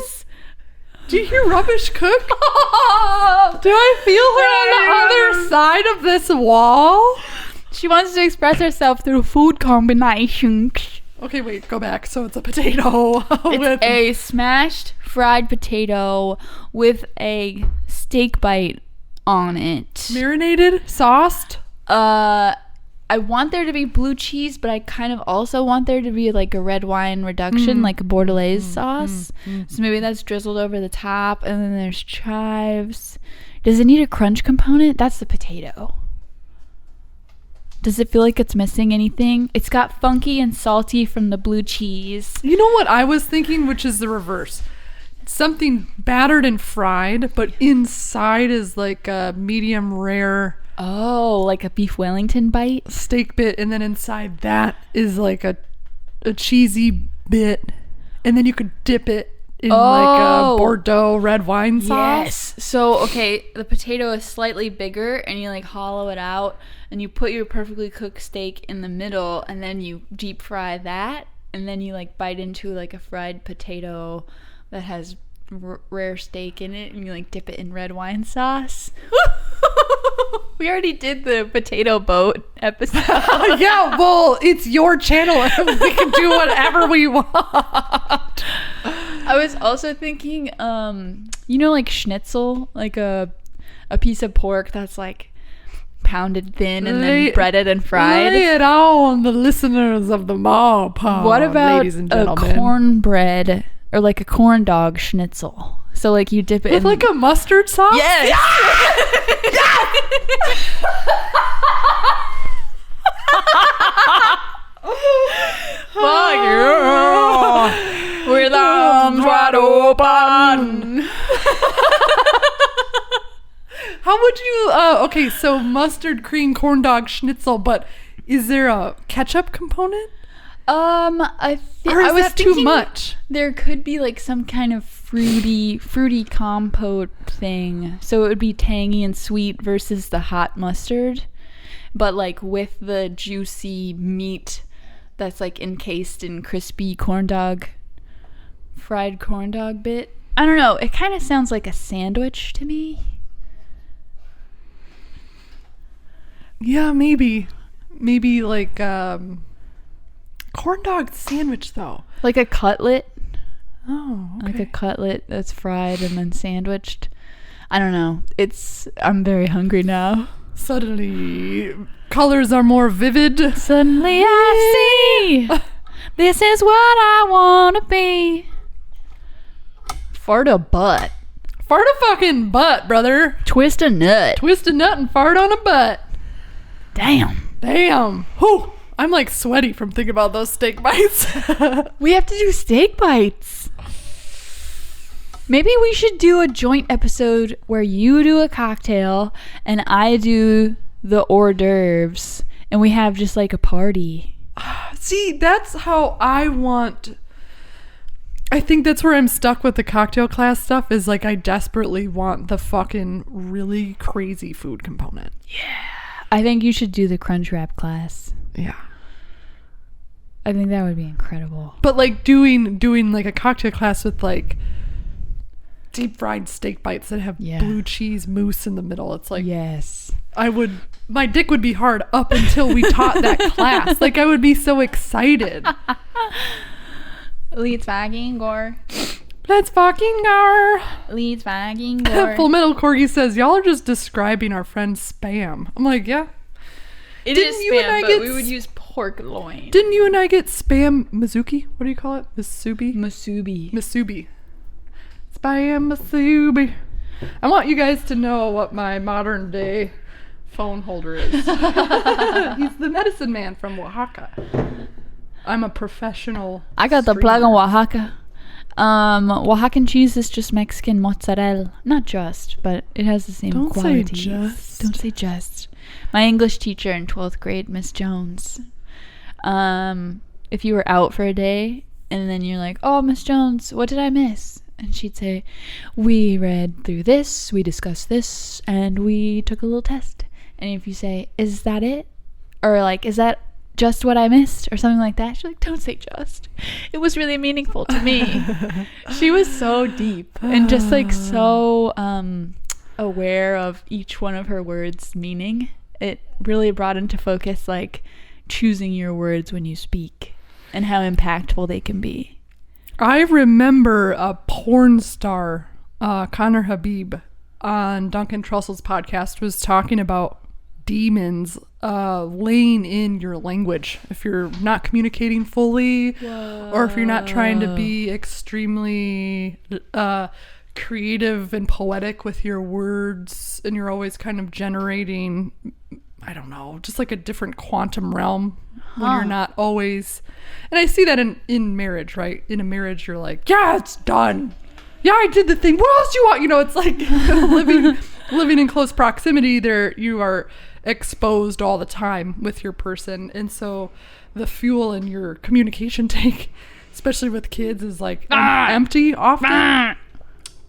Do you hear Rubbish Cook? Do I feel her on the other side of this wall? She wants to express herself through food combinations. Okay, wait, go back. So it's a potato. It's a smashed fried potato with a steak bite on it. Marinated? Sauced? I want there to be blue cheese, but I kind of also want there to be like a red wine reduction, like a bordelaise sauce. So maybe that's drizzled over the top, and then there's chives. Does it need a crunch component? That's the potato. Does it feel like it's missing anything? It's got funky and salty from the blue cheese. You know what I was thinking, which is the reverse. Something battered and fried, but inside is like a medium rare... Oh, like a beef Wellington bite? Steak bit, and then inside that is like a cheesy bit, and then you could dip it in like a Bordeaux red wine sauce. Yes. So, okay, the potato is slightly bigger, and you like hollow it out, and you put your perfectly cooked steak in the middle, and then you deep fry that, and then you like bite into like a fried potato that has rare steak in it, and you like dip it in red wine sauce. We already did the potato boat episode. Yeah, well, it's your channel. We can do whatever we want. I was also thinking, you know, like schnitzel, like a piece of pork that's like pounded thin and then breaded and fried. Lay it on the listeners of the MAWPOD. What about ladies and a gentlemen? cornbread or like a corn dog schnitzel? So like you dip it with in like a mustard sauce? Yes. Fuck you. With arms wide open. How would you okay, so mustard cream corn dog schnitzel, but is there a ketchup component? I was that too much? There could be like some kind of fruity compote thing. So it would be tangy and sweet versus the hot mustard, but like with the juicy meat that's like encased in crispy fried corn dog bit. I don't know. It kind of sounds like a sandwich to me. Yeah, maybe like corn dog sandwich though. Like a cutlet. Oh, okay. Like a cutlet that's fried and then sandwiched. I don't know. I'm very hungry now. Suddenly, colors are more vivid. Suddenly I see. This is what I want to be. Fart a butt. Fart a fucking butt, brother. Twist a nut. Twist a nut and fart on a butt. Damn. Whew. I'm like sweaty from thinking about those steak bites. We have to do steak bites. Maybe we should do a joint episode where you do a cocktail and I do the hors d'oeuvres and we have just like a party. See, that's how I think that's where I'm stuck with the cocktail class stuff, is like I desperately want the fucking really crazy food component. Yeah. I think you should do the crunch wrap class. Yeah. I think that would be incredible. But like doing like a cocktail class with like deep fried steak bites that have blue cheese mousse in the middle. It's like, yes, my dick would be hard up until we taught that class. Like I would be so excited. Let's fucking go. Let's fucking go. Let's fucking go. Full Metal Corgi says, y'all are just describing our friend Spam. I'm like, yeah. It is Spam, but we would use pork loin. Didn't you and I get Spam Mizuki? What do you call it? Masubi? Masubi. Spam Masubi. I want you guys to know what my modern day phone holder is. He's the medicine man from Oaxaca. I'm a professional I got streamer. the plug on Oaxaca. Oaxacan cheese is just Mexican mozzarella. Not just, but it has the same qualities. Don't say just. My English teacher in 12th grade, Miss Jones. If you were out for a day and then you're like, oh, Miss Jones, what did I miss? And she'd say, we read through this, we discussed this, and we took a little test. And if you say, is that it? Or like, is that just what I missed? Or something like that. She's like, don't say just. It was really meaningful to me. She was so deep and just like so aware of each one of her words' meaning. It really brought into focus like choosing your words when you speak and how impactful they can be. I remember a porn star, Connor Habib, on Duncan Trussell's podcast was talking about demons laying in your language if you're not communicating fully. Whoa. Or if you're not trying to be extremely creative and poetic with your words, and you're always kind of generating, I don't know, just like a different quantum realm when you're not always. And I see that in marriage, right? In a marriage, you're like, yeah, it's done. Yeah, I did the thing. What else do you want? You know, it's like living in close proximity there. You are exposed all the time with your person. And so the fuel in your communication tank, especially with kids, is like empty often.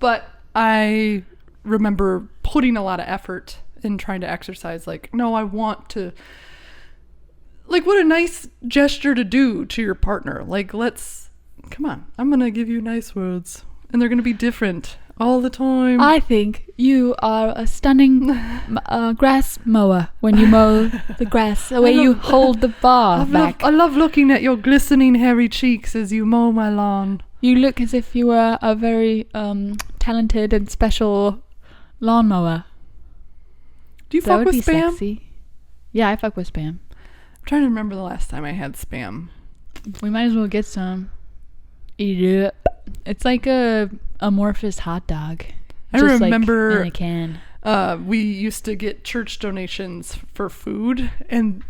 But I remember putting a lot of effort in trying to exercise. Like, no, I want to, like, what a nice gesture to do to your partner. Like, come on, I'm going to give you nice words. And they're going to be different all the time. I think you are a stunning grass mower when you mow the grass, the way you hold the bar back. I love looking at your glistening hairy cheeks as you mow my lawn. You look as if you were a very talented and special lawnmower. Do you fuck with Spam? Sexy. Yeah, I fuck with Spam. I'm trying to remember the last time I had Spam. We might as well get some. Eat it. It's like a amorphous hot dog. I remember like in a can. We used to get church donations for food, and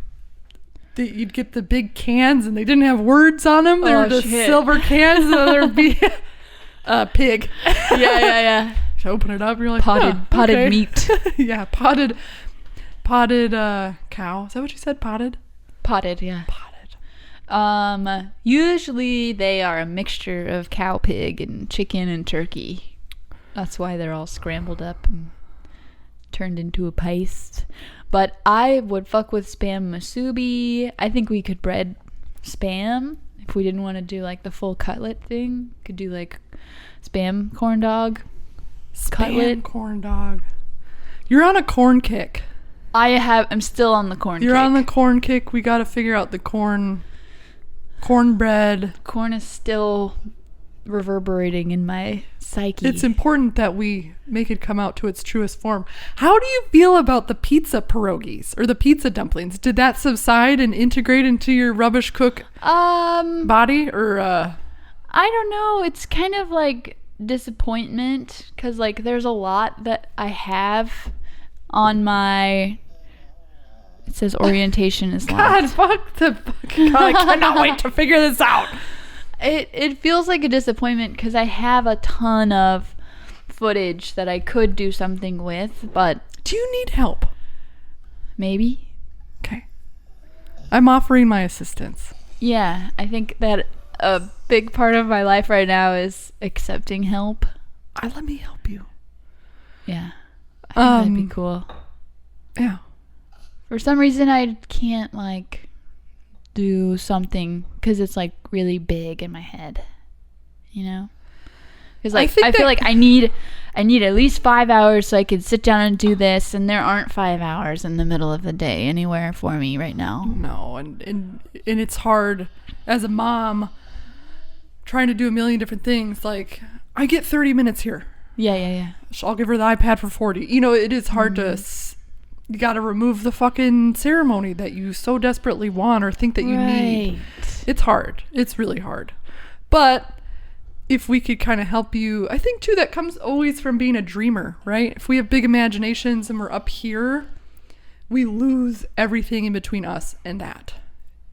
you'd get the big cans, and they didn't have words on them. They were just silver cans, and there'd be a pig. Yeah. So open it up, you're like, potted meat. Yeah, potted cow. Is that what you said? Potted, yeah. Usually they are a mixture of cow, pig, and chicken and turkey. That's why they're all scrambled up and turned into a paste. But I would fuck with Spam musubi. I think we could bread Spam if we didn't want to do like the full cutlet thing. Could do like Spam corn dog. Cutlet corn dog. You're on a corn kick. I'm still on the corn kick. You're on the corn kick. We got to figure out the cornbread. Corn is still reverberating in my psyche. It's important that we make it come out to its truest form. How do you feel about the pizza pierogies or the pizza dumplings? Did that subside and integrate into your rubbish cook body, or I don't know. It's kind of like disappointment because like there's a lot that I have on my. It says orientation is locked. God, I cannot wait to figure this out. It feels like a disappointment because I have a ton of footage that I could do something with, but... Do you need help? Maybe. Okay. I'm offering my assistance. Yeah, I think that a big part of my life right now is accepting help. Let me help you. Yeah. I think that'd be cool. Yeah. For some reason, I can't, like, do something because it's, like, really big in my head, you know? Because, like, I feel like I need at least 5 hours so I can sit down and do this, and there aren't 5 hours in the middle of the day anywhere for me right now. No, and it's hard as a mom trying to do a million different things. Like, I get 30 minutes here. Yeah. I'll give her the iPad for 40. You know, it is hard to... You got to remove the fucking ceremony that you so desperately want or think that you need. It's hard. It's really hard. But if we could kind of help you, I think too that comes always from being a dreamer, right? If we have big imaginations and we're up here, we lose everything in between us and that.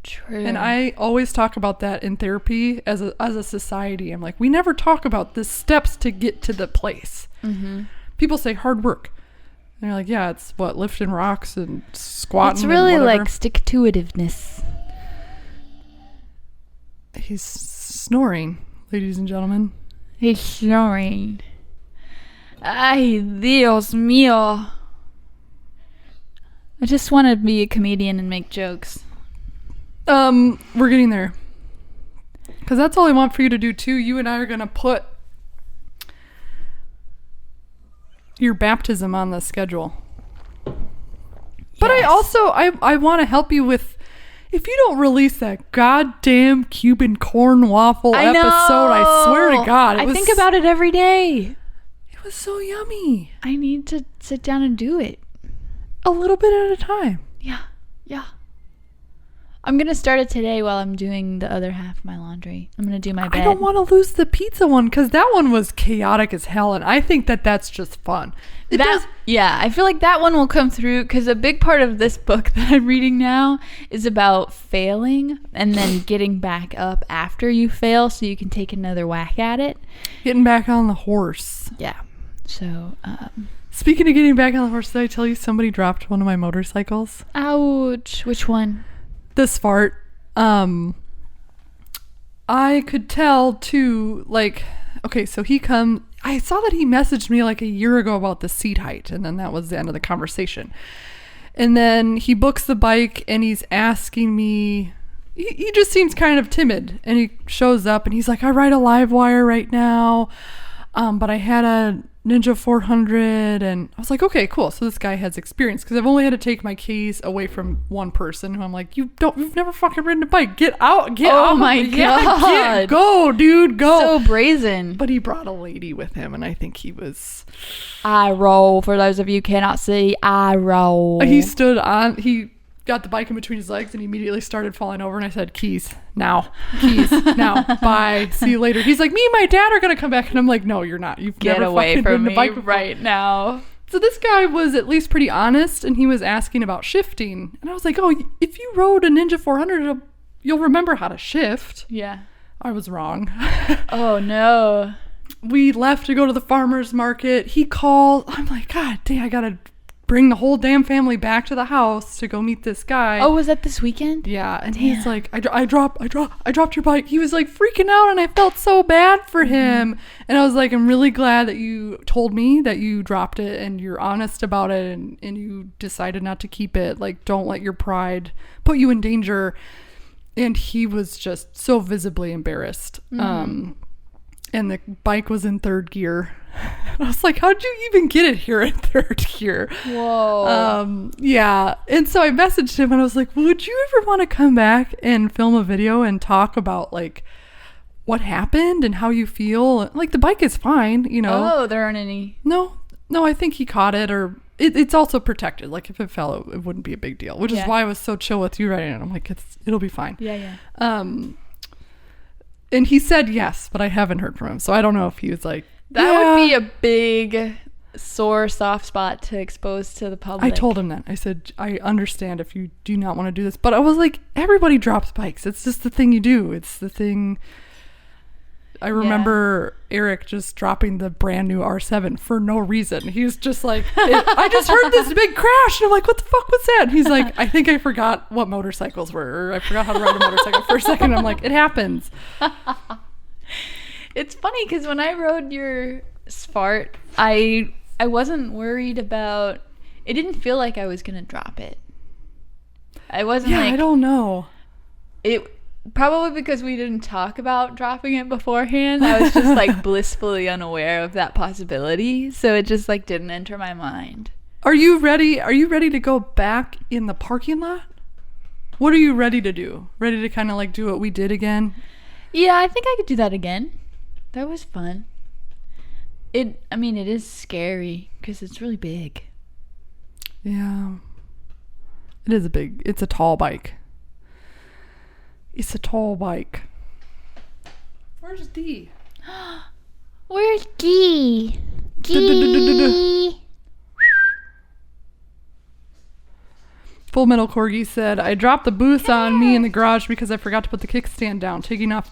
True. And I always talk about that in therapy as a society. I'm like, we never talk about the steps to get to the place. Mm-hmm. People say hard work. And you're like, yeah, it's what, lifting rocks and squatting. It's really like stick-to-itiveness. He's snoring, ladies and gentlemen. He's snoring. Ay, Dios mío. I just want to be a comedian and make jokes. We're getting there. Because that's all I want for you to do, too. You and I are going to put your baptism on the schedule. But I also I want to help you with, if you don't release that goddamn Cuban corn waffle episode, I swear to God, I think about it every day. It was so yummy. I need to sit down and do it. a little bit at a time. Yeah. I'm going to start it today while I'm doing the other half of my laundry. I'm going to do my bed. I don't want to lose the pizza one because that one was chaotic as hell, and I think that's just fun. Yeah, I feel like that one will come through because a big part of this book that I'm reading now is about failing and then getting back up after you fail so you can take another whack at it. Getting back on the horse. Yeah. So, speaking of getting back on the horse, did I tell you somebody dropped one of my motorcycles? ouch. Which one? This fart. I could tell too, like, okay, so I saw that he messaged me like a year ago about the seat height, and then that was the end of the conversation. And then he books the bike and he's asking me, he just seems kind of timid, and he shows up and he's like, I ride a live wire right now, but I had a Ninja 400, and I was like, okay, cool. So this guy has experience because I've only had to take my keys away from one person who I'm like, you've never fucking ridden a bike. Get out. Oh my God. Go, dude, go. So brazen. But he brought a lady with him, and I think he was... I roll. For those of you who cannot see, I roll. He got the bike in between his legs and he immediately started falling over, and I said, keys now, bye, see you later. He's like, me and my dad are gonna come back, and I'm like, no, you're not. You've Get never away fucking from ridden me a bike before. right now. So this guy was at least pretty honest, and he was asking about shifting, and I was like, oh, if you rode a Ninja 400, you'll remember how to shift. Yeah. I was wrong. Oh no. We left to go to the farmer's market. He called. I'm like, God dang, I gotta bring the whole damn family back to the house to go meet this guy. Oh, was that this weekend? Yeah, and he's like, I dropped your bike. He was like freaking out, and I felt so bad for him. And I was like, I'm really glad that you told me that you dropped it and you're honest about it, and you decided not to keep it. Like, don't let your pride put you in danger. And he was just so visibly embarrassed. And the bike was in third gear. I was like, how'd you even get it here in third gear? Whoa. Yeah. And so I messaged him and I was like, would you ever want to come back and film a video and talk about like what happened and how you feel? Like, the bike is fine, you know. Oh, there aren't any. No, I think he caught it, or it's also protected. Like, if it fell, it wouldn't be a big deal, which is why I was so chill with you riding it. I'm like, it'll be fine. Yeah. And he said yes, but I haven't heard from him. So I don't know if he was like, that would be a big sore soft spot to expose to the public. I told him that. I said, I understand if you do not want to do this. But I was like, everybody drops bikes. It's just the thing you do. It's the thing. I remember Eric just dropping the brand new R7 for no reason. He was just like, I just heard this big crash. And I'm like, what the fuck was that? And he's like, I think I forgot what motorcycles were. Or I forgot how to ride a motorcycle for a second. I'm like, it happens. It's funny because when I rode your Sfart, I wasn't worried about... It didn't feel like I was going to drop it. I wasn't like... I don't know. Probably because we didn't talk about dropping it beforehand. I was just like blissfully unaware of that possibility. So it just like didn't enter my mind. Are you ready? Are you ready to go back in the parking lot? What are you ready to do? Ready to kind of like do what we did again? Yeah, I think I could do that again. That was fun. It is scary because it's really big. Yeah. It's a tall bike. It's a tall bike. Where's D? Where's D? D. Full Metal Corgi said, I dropped the booth on me in the garage because I forgot to put the kickstand down, taking it off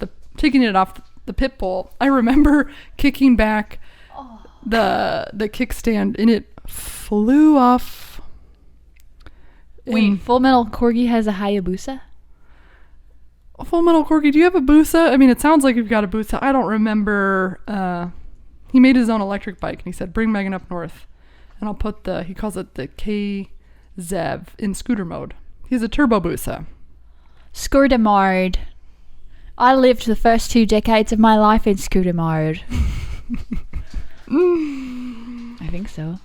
the pit bull. I remember kicking back the kickstand and it flew off. Wait, Full Metal Corgi has a Hayabusa? Full Metal Corgi, do you have a Busa? I mean, it sounds like you've got a Busa. I don't remember. He made his own electric bike and he said, bring Megan up north. And I'll put he calls it the K-Zev in scooter mode. He has a turbo Busa. Scooter mode. I lived the first 2 decades of my life in scooter mode. I think so.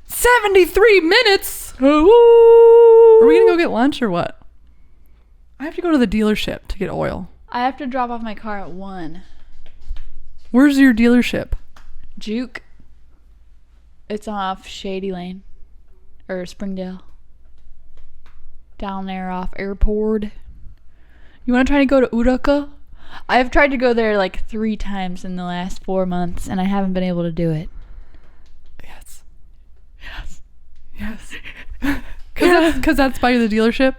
73 minutes! Are we going to go get lunch or what? I have to go to the dealership to get oil. I have to drop off my car at 1. Where's your dealership? Juke. It's off Shady Lane. or Springdale. Down there off Airport. You want to try to go to Uruka? I've tried to go there like 3 times in the last 4 months, and I haven't been able to do it. Yes. Because that's by the dealership?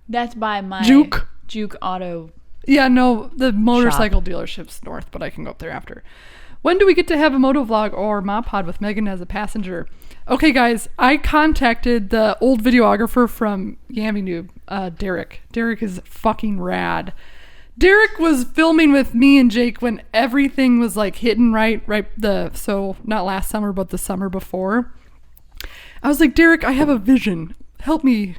That's by my Juke Auto. Yeah, no, the motorcycle dealership's north, but I can go up there after. When do we get to have a motovlog or MAWPOD with Megan as a passenger? Okay, guys, I contacted the old videographer from Yammy Noob, Derek. Derek is fucking rad. Derek was filming with me and Jake when everything was like hitting so not last summer, but the summer before. I was like, Derek, I have a vision. Help me.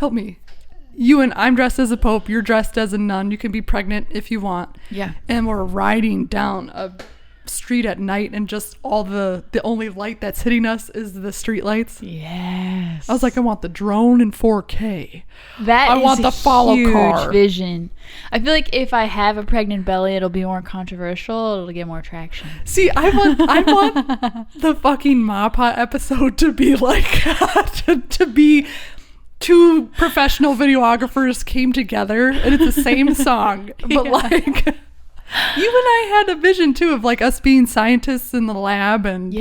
I'm dressed as a pope. You're dressed as a nun. You can be pregnant if you want. Yeah. And we're riding down a street at night, and just all the only light that's hitting us is the street lights. Yes. I was like, I want the drone in 4K. I want the follow huge car vision. I feel like if I have a pregnant belly, it'll be more controversial. It'll get more traction. See, I want the fucking MAWPOD episode to be like to be 2 professional videographers came together, and it's the same song, but like. You and I had a vision too of like us being scientists in the lab and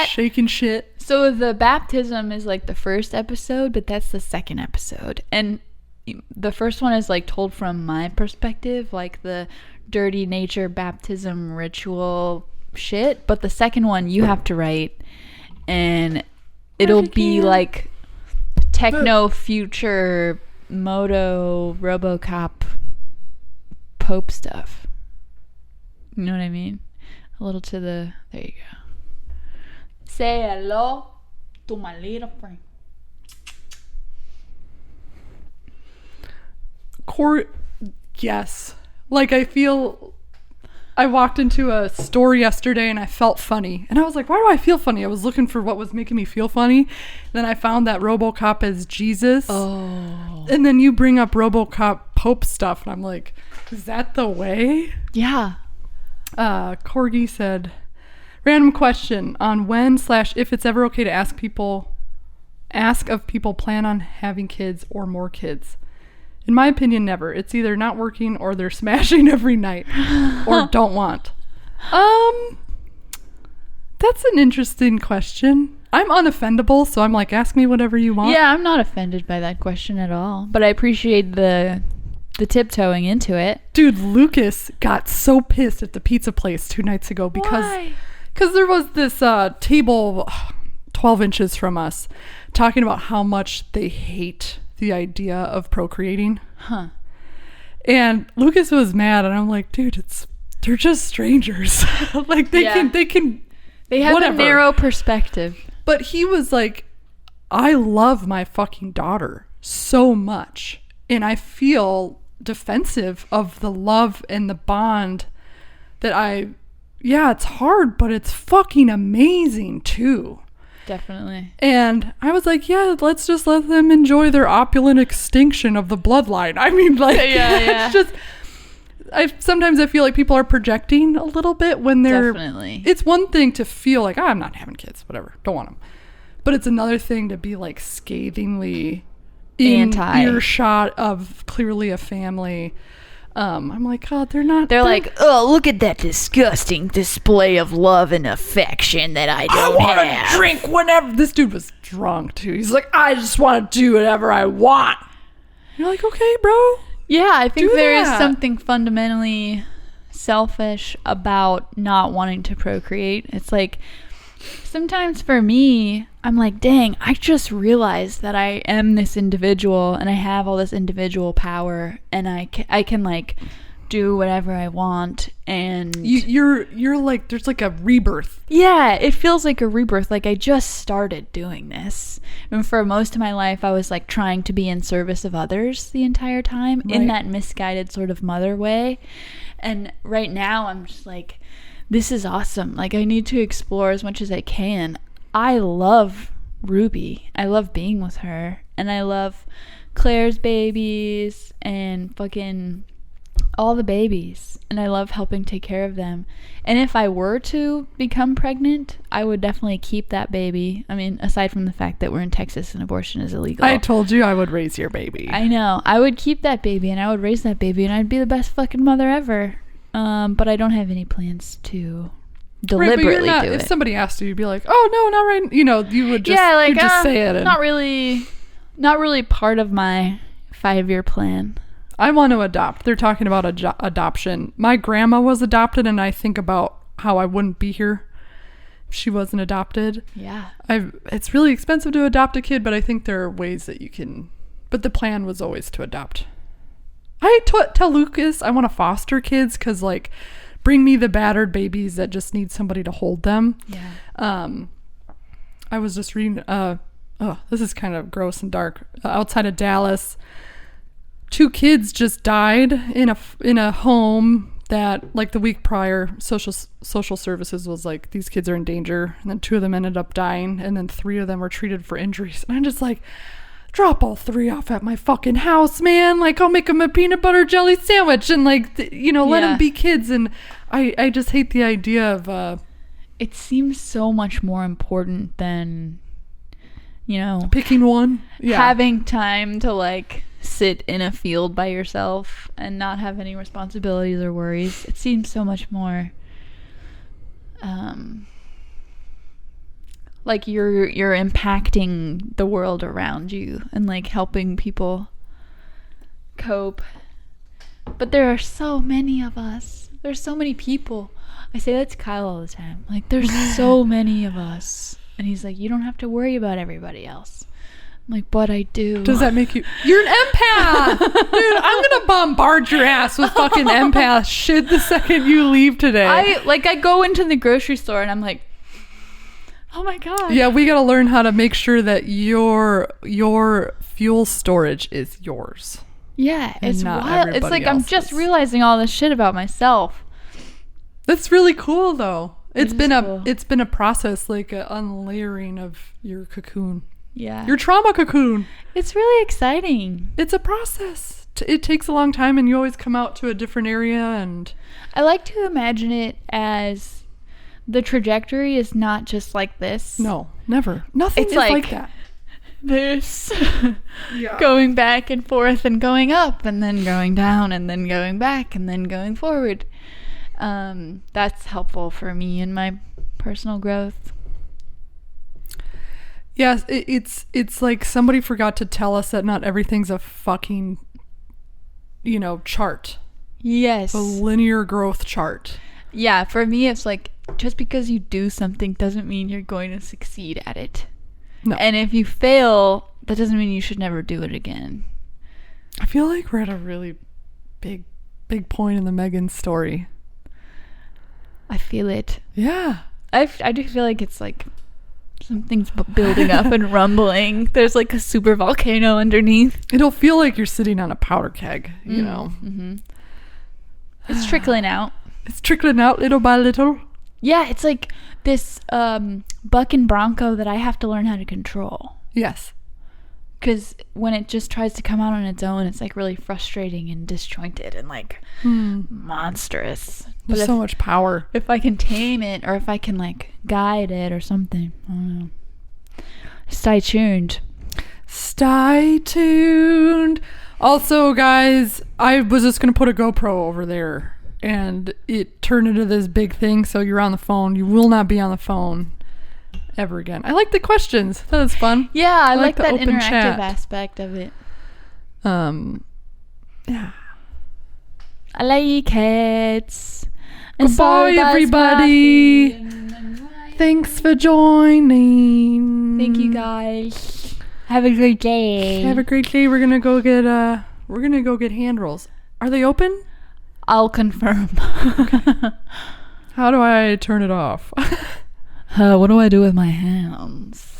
shaking shit. So the baptism is like the first episode, but that's the second episode. And the first one is like told from my perspective, like the dirty nature baptism ritual shit. But the second one you have to write, and it'll be like techno future moto RoboCop Pope stuff. You know what I mean? A little to the... There you go. Say hello to my little friend. Yes. Like, I feel... I walked into a store yesterday and I felt funny. And I was like, why do I feel funny? I was looking for what was making me feel funny. Then I found that RoboCop as Jesus. Oh. And then you bring up RoboCop Pope stuff. And I'm like, is that the way? Yeah. Corgi said, random question on when/if it's ever okay to ask of people plan on having kids or more kids. In my opinion, never. It's either not working or they're smashing every night or don't want. That's an interesting question. I'm unoffendable, so I'm like, ask me whatever you want. Yeah, I'm not offended by that question at all, but I appreciate the tiptoeing into it. Dude, Lucas got so pissed at the pizza place 2 nights ago because there was this table 12 inches from us talking about how much they hate the idea of procreating. Huh. And Lucas was mad, and I'm like, dude, they're just strangers. Like they have whatever. A narrow perspective. But he was like, I love my fucking daughter so much, and I feel defensive of the love and the bond that it's hard, but it's fucking amazing too. Definitely. And I was like, yeah, let's just let them enjoy their opulent extinction of the bloodline. I mean, like, it's just, sometimes I feel like people are projecting a little bit when they're, definitely. It's one thing to feel like, I'm not having kids, whatever, don't want them. But it's another thing to be like scathingly in earshot of clearly a family. I'm like, God, they're like, oh, look at that disgusting display of love and affection that I don't have. I want to drink whenever. This dude was drunk too. He's like, I just want to do whatever I want. You're like, okay, bro. Yeah, I think there is something fundamentally selfish about not wanting to procreate. It's like, sometimes for me, I'm like, dang, I just realized that I am this individual and I have all this individual power, and I can like do whatever I want, and you're like, there's like a rebirth. Yeah, it feels like a rebirth. Like I just started doing this, and for most of my life I was like trying to be in service of others the entire time, in that misguided sort of mother way. And right now I'm just like, this is awesome. Like, I need to explore as much as I can. I love Ruby. I love being with her. And I love Claire's babies and fucking all the babies, and I love helping take care of them. And if I were to become pregnant, I would definitely keep that baby. I mean, aside from the fact that we're in Texas and abortion is illegal. I told you I would raise your baby. I know. I would keep that baby, and I would raise that baby, and I'd be the best fucking mother ever. But I don't have any plans to deliberately do it. If somebody asked you, you'd be like, "Oh no, not right." You know, you would just you'd just say it. Not really part of my 5-year plan. I want to adopt. They're talking about adoption. My grandma was adopted, and I think about how I wouldn't be here if she wasn't adopted. Yeah. It's really expensive to adopt a kid, but I think there are ways that you can. But the plan was always to adopt. I tell Lucas I want to foster kids because, like, bring me the battered babies that just need somebody to hold them. Yeah. I was just reading. This is kind of gross and dark. Outside of Dallas, 2 kids just died in a home that, like, the week prior, social services was like, these kids are in danger, and then 2 of them ended up dying, and then 3 of them were treated for injuries. And I'm just like, drop all 3 off at my fucking house, man. Like, I'll make them a peanut butter jelly sandwich and, like, let them be kids. And I just hate the idea of it seems so much more important than, picking one. Yeah. Having time to, like, sit in a field by yourself and not have any responsibilities or worries. It seems so much more like you're impacting the world around you and, like, helping people cope. But there are so many of us. There's so many people. I say that to Kyle all the time. Like, there's so many of us. And he's like, you don't have to worry about everybody else. I'm like, but I do. Does that make you... You're an empath! Dude, I'm gonna bombard your ass with fucking empath shit the second you leave today. I go into the grocery store and I'm like, oh my God. Yeah, we gotta learn how to make sure that your fuel storage is yours. Yeah, it's wild. It's like else's. I'm just realizing all this shit about myself. That's really cool, though. It's been cool. a process, like an unlayering of your cocoon. Yeah. Your trauma cocoon. It's really exciting. It's a process. It takes a long time, and you always come out to a different area. And I like to imagine it as the trajectory is not just like this. No, never. Nothing is like that. This going back and forth and going up and then going down and then going back and then going forward. That's helpful for me in my personal growth. Yes, it's like somebody forgot to tell us that not everything's a fucking, chart. Yes. A linear growth chart. Yeah, for me it's like, just because you do something doesn't mean you're going to succeed at it. No. And if you fail, that doesn't mean you should never do it again. I feel like we're at a really big point in the Megan story. I feel it. Yeah. I do feel like it's like something's building up and rumbling. There's like a super volcano underneath. It'll feel like you're sitting on a powder keg, you know. Mm-hmm. It's trickling out. It's trickling out little by little. Yeah, it's like this bucking bronco that I have to learn how to control. Yes. Because when it just tries to come out on its own, it's like really frustrating and disjointed and like monstrous. There's so much power. If I can tame it or if I can like guide it or something. I don't know. Stay tuned. Stay tuned. Also, guys, I was just going to put a GoPro over there. And it turned into this big thing, so you're on the phone. You will not be on the phone ever again. I like the questions. That was fun. Yeah, I like that interactive aspect of it. Yeah. I like it. Goodbye, everybody. Thanks for joining. Thank you, guys. Have a great day. Have a great day. We're gonna go get hand rolls. Are they open? I'll confirm. Okay. How do I turn it off? What do I do with my hands?